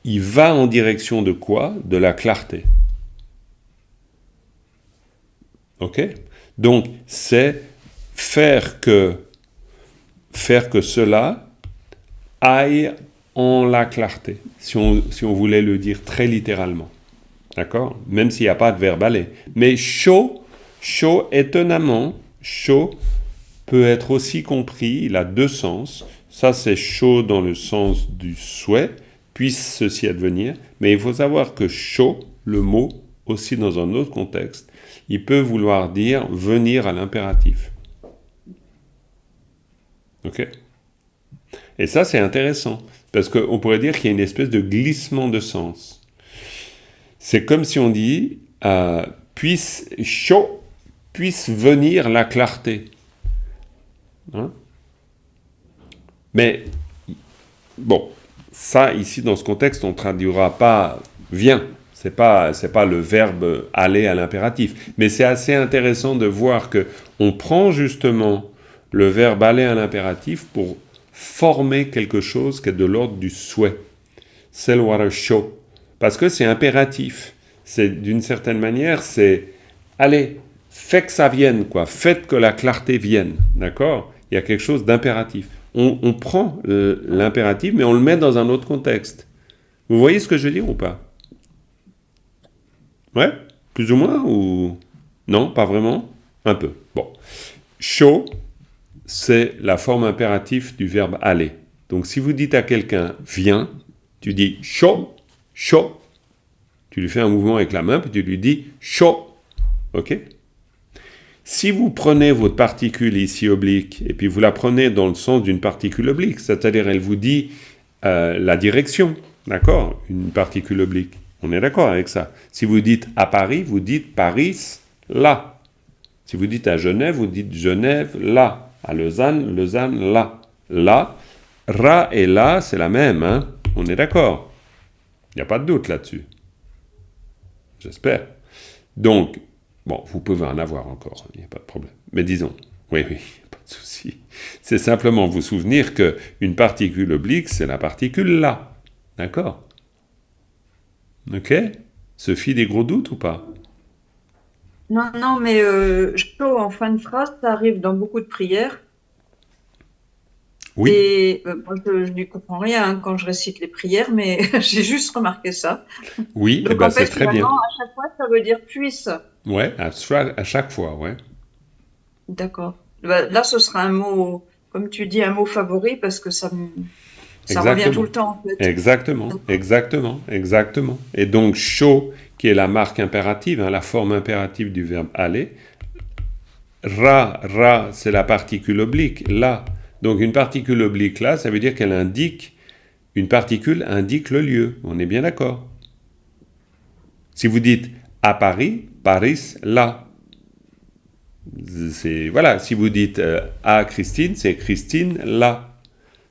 il va en direction de quoi? De la clarté. Ok? Donc, c'est faire que cela aille en la clarté, si on voulait le dire très littéralement. D'accord? Même s'il n'y a pas de verbe aller. Mais sho, étonnamment, sho peut être aussi compris, il a deux sens. Ça, c'est sho dans le sens du souhait, puisse ceci advenir. Mais il faut savoir que sho, le mot, aussi dans un autre contexte, il peut vouloir dire venir à l'impératif. Ok? Et ça, c'est intéressant, parce qu'on pourrait dire qu'il y a une espèce de glissement de sens. C'est comme si on dit puisse venir la clarté. Hein? Mais bon, ça ici dans ce contexte, on ne traduira pas vient. C'est pas le verbe aller à l'impératif. Mais c'est assez intéressant de voir que on prend justement le verbe aller à l'impératif pour former quelque chose qui est de l'ordre du souhait. C'est le warasho. Parce que c'est impératif. C'est d'une certaine manière, c'est allez, faites que ça vienne, quoi. Faites que la clarté vienne, d'accord? Il y a quelque chose d'impératif. On prend l'impératif, mais on le met dans un autre contexte. Vous voyez ce que je veux dire ou pas? Ouais? Plus ou moins ou non? Pas vraiment? Un peu. Bon. Sho, c'est la forme impérative du verbe aller. Donc si vous dites à quelqu'un viens, tu dis sho, sho. Tu lui fais un mouvement avec la main, puis tu lui dis sho. Ok? Si vous prenez votre particule ici oblique, et puis vous la prenez dans le sens d'une particule oblique, c'est-à-dire elle vous dit la direction, d'accord? Une particule oblique. On est d'accord avec ça. Si vous dites à Paris, vous dites Paris, là. Si vous dites à Genève, vous dites Genève, là. À Lausanne, Lausanne, là. Là, ra et là, c'est la même, hein? On est d'accord. Il n'y a pas de doute là-dessus. J'espère. Donc, bon, vous pouvez en avoir encore, il n'y a pas de problème. Mais disons, oui, pas de souci. C'est simplement vous souvenir qu'une particule oblique, c'est la particule là. D'accord? Ok? Sophie, des gros doutes ou pas? Non, mais chaud en fin de phrase, ça arrive dans beaucoup de prières. Oui. Et moi, je n'y comprends rien hein, quand je récite les prières, mais j'ai juste remarqué ça. Oui, Donc, eh ben, en fait, c'est très bien. finalement, à chaque fois, ça veut dire puisse. Ouais, à chaque fois, ouais. D'accord. Là, ce sera un mot, comme tu dis, un mot favori parce que ça revient tout le temps, en fait. Exactement. Et donc, sho, qui est la marque impérative, hein, la forme impérative du verbe aller. Ra, c'est la particule oblique, là. Donc, une particule oblique, là, ça veut dire qu'elle indique, une particule indique le lieu. On est bien d'accord? Si vous dites à Paris, Paris, là. Voilà, si vous dites à Christine, c'est Christine, là.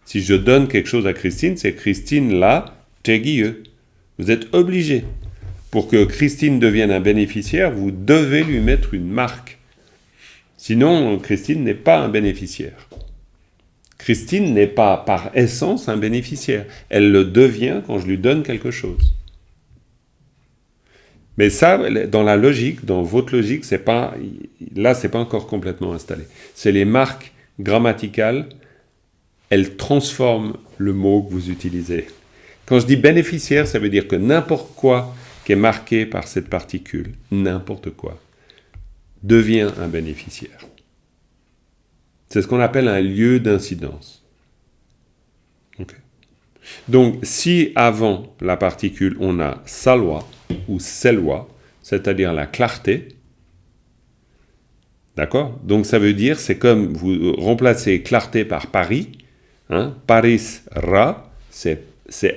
Si je donne quelque chose à Christine, c'est Christine, là, Teguilleux. Vous êtes obligé. Pour que Christine devienne un bénéficiaire, vous devez lui mettre une marque. Sinon, Christine n'est pas un bénéficiaire. Christine n'est pas par essence un bénéficiaire. Elle le devient quand je lui donne quelque chose. Mais ça, dans la logique, dans votre logique, c'est pas encore complètement installé. C'est les marques grammaticales, elles transforment le mot que vous utilisez. Quand je dis bénéficiaire, ça veut dire que n'importe quoi qui est marqué par cette particule, n'importe quoi, devient un bénéficiaire. C'est ce qu'on appelle un lieu d'incidence. Okay. Donc, si avant la particule, on a sa loi ou ses lois, c'est-à-dire la clarté, d'accord? Donc, ça veut dire, c'est comme vous remplacez clarté par Paris, hein? Paris, ra, c'est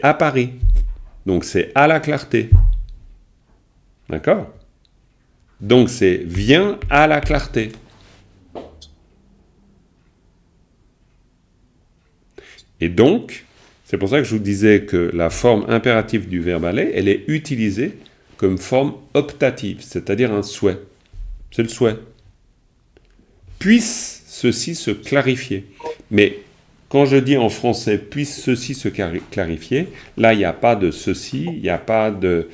à Paris. Donc, c'est à la clarté. D'accord? Donc, c'est viens à la clarté. Et donc, c'est pour ça que je vous disais que la forme impérative du verbe aller, elle est utilisée comme forme optative, c'est-à-dire un souhait. C'est le souhait. Puisse ceci se clarifier. Mais quand je dis en français puisse ceci se clarifier, là, il n'y a pas de ceci, il n'y a pas de...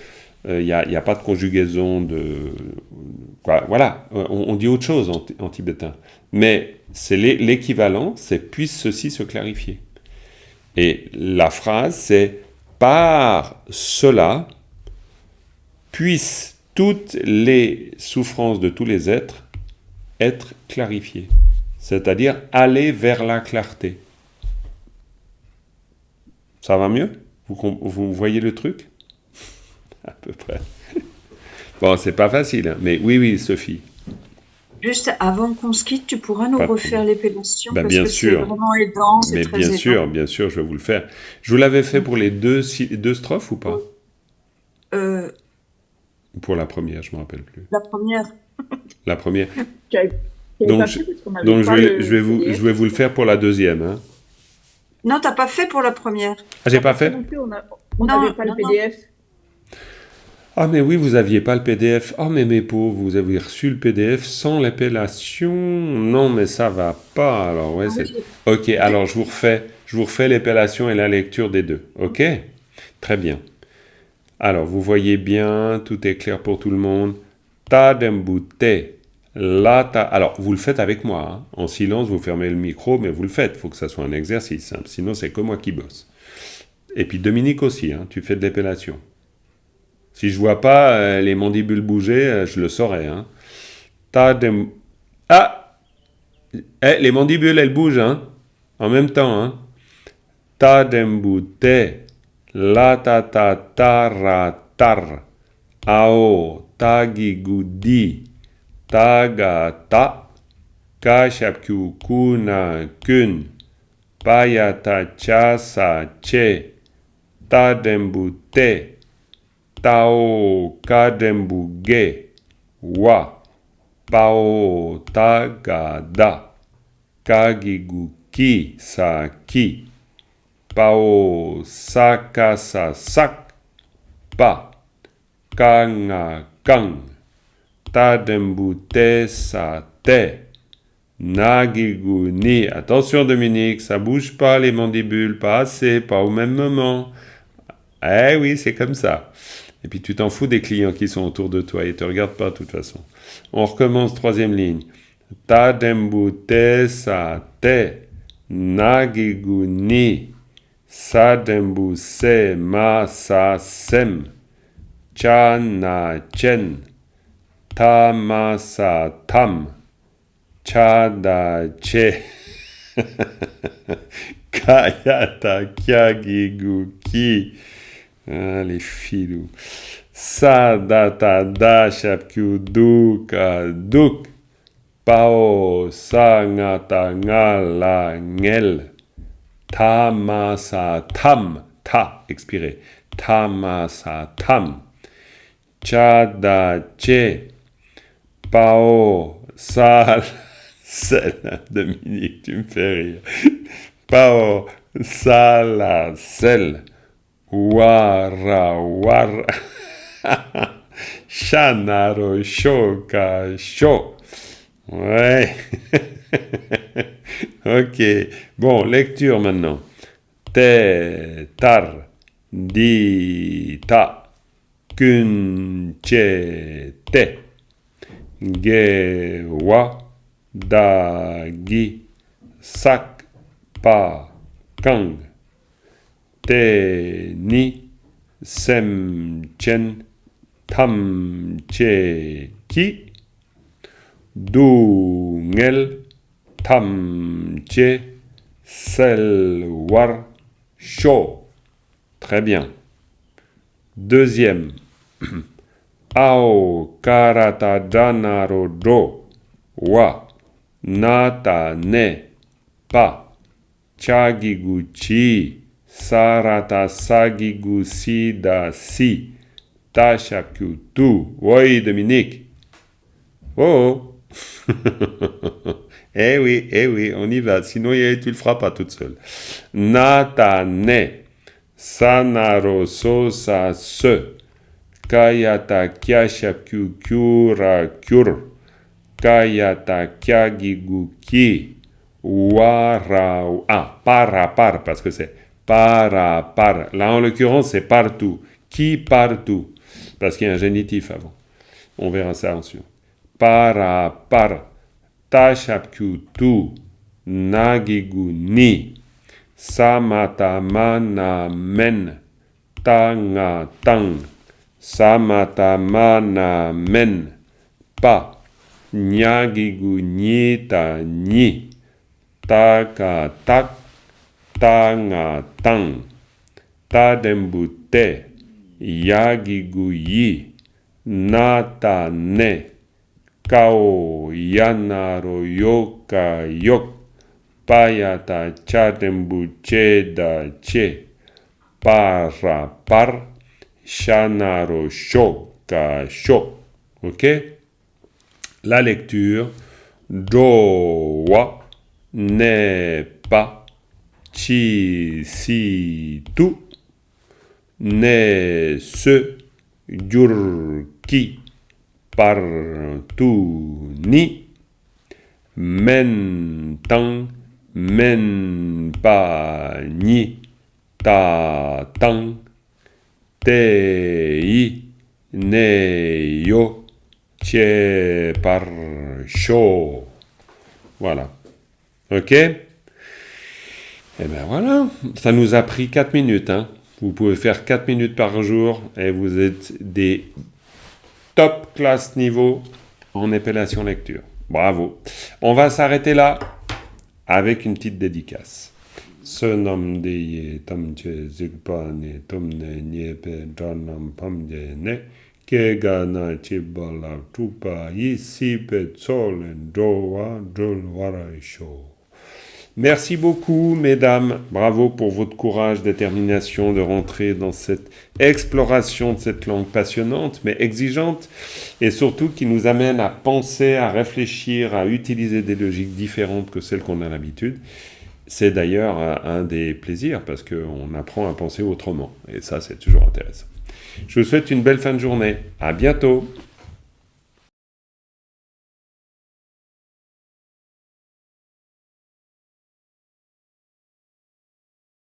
Il n'y a pas de conjugaison de... Voilà, on dit autre chose en tibétain. Mais c'est l'équivalent, c'est « puisse ceci se clarifier ». Et la phrase, c'est « par cela, puissent toutes les souffrances de tous les êtres être clarifiées ». C'est-à-dire aller vers la clarté. Ça va mieux? Vous voyez le truc? À peu près. Bon, c'est pas facile, hein, mais oui, Sophie. Juste avant qu'on se quitte, tu pourras nous refaire l'épellation parce bien que sûr. c'est vraiment aidant, c'est Mais très bien sûr, je vais vous le faire. Je vous l'avais fait pour les deux strophes ou pas? Ou pour la première, je ne me rappelle plus. La première. La première. Donc, je vais vous le faire pour la deuxième. Hein. Non, t'as pas fait pour la première. Ah, j'ai pas fait? Non plus, on n'avait pas le PDF. Ah, mais oui, vous n'aviez pas le PDF. Oh, mais mes pauvres, vous avez reçu le PDF sans l'épellation. Non, mais ça va pas. Alors, ouais, c'est... Ok, alors je vous refais l'épellation et la lecture des deux. Ok? Très bien. Alors, vous voyez bien, tout est clair pour tout le monde. Ta dembute. Alors, vous le faites avec moi. Hein. En silence, vous fermez le micro, mais vous le faites. Il faut que ça soit un exercice. Hein. Sinon, c'est que moi qui bosse. Et puis Dominique aussi, hein, tu fais de l'épellation. Si je vois pas les mandibules bouger, je le saurais. Hein. Les mandibules, elles bougent, hein, en même temps. Hein. Tadembute, la ta ta ta ra tar, ao tagigudi, tagata, kashapkyu kuna kun, payata chasa che, tadembu te, tao kadembu ge, wa, pao tagada, kagigu ki sa ki, pao saka sa sak, pa, kanga kang, tadembu te sa te, nagigu ni. Attention Dominique, ça bouge pas les mandibules, pas assez, pas au même moment. Eh oui, c'est comme ça. Et puis tu t'en fous des clients qui sont autour de toi, ils te regardent pas de toute façon. On recommence, troisième ligne. Tadembu te sa te, nagigu ni, sadembu se ma sa sem, cha na chen, ta ma sa tam, cha da che, kayata kyagigu ki. Ah, les filous. Sa da ta da shapkyu du ka duk. Pao sa nga ta nga la ngel. Ta ma sa tam. Ta, expiré. Ta ma sa tam. Cha da che. Pao sa. Dominique, tu me fais rire. Pao sa la sel. Wara wara. Shanaro shoka sho. Ouais. Ok. Bon, lecture maintenant. Te tar di ta kun che te ge wa da gi sak pa kang te ni sem chen tam che ki du ngel tam che sel war sho. Très bien. Deuxième. Ao karata danaro do wa nata ne pa chagiguchi sarata sagigu si da si tashapku tu. Oui, Dominique. Oh. Eh oui, on y va. Sinon, tu le feras pas toute seule. Nata ne sanaro so sa se kayata kyashapku kyura kyur kayata kyagigu ki wara. Ah, par, parce que c'est par. Là, en l'occurrence, c'est partout. Qui partout? Parce qu'il y a un génitif avant. On verra ça ensuite. Par. Tashapku tu. Nagigu ni. Samata mana men. Tanga tang. Samata mana men. Pa. Nyagigu ni ta ni. Taka tak. Tanga tang. Tadembu te. Yagigu yi. Nata ne. Kao yanaro yoka yok. Payata chadembu che da che. Para par. Shanaro shoka sho. Ok? La lecture. Do wa ne pa. Chi si tu. Ne se dur ki partout ni men tang men pa ni ta tang te i ne yo che par chaud. Voilà. Ok? Et ben voilà, ça nous a pris 4 minutes. Hein. Vous pouvez faire 4 minutes par jour et vous êtes des top classe niveau en épellation lecture. Bravo. On va s'arrêter là avec une petite dédicace. Ce nom de tom che zigpa ne tom ne nye pe dranam pam de ne Kegana chibala tupa isi petsolen doa dolwaraisho. Merci beaucoup, mesdames. Bravo pour votre courage, détermination de rentrer dans cette exploration de cette langue passionnante, mais exigeante, et surtout qui nous amène à penser, à réfléchir, à utiliser des logiques différentes que celles qu'on a l'habitude. C'est d'ailleurs un des plaisirs, parce qu'on apprend à penser autrement. Et ça, c'est toujours intéressant. Je vous souhaite une belle fin de journée. À bientôt.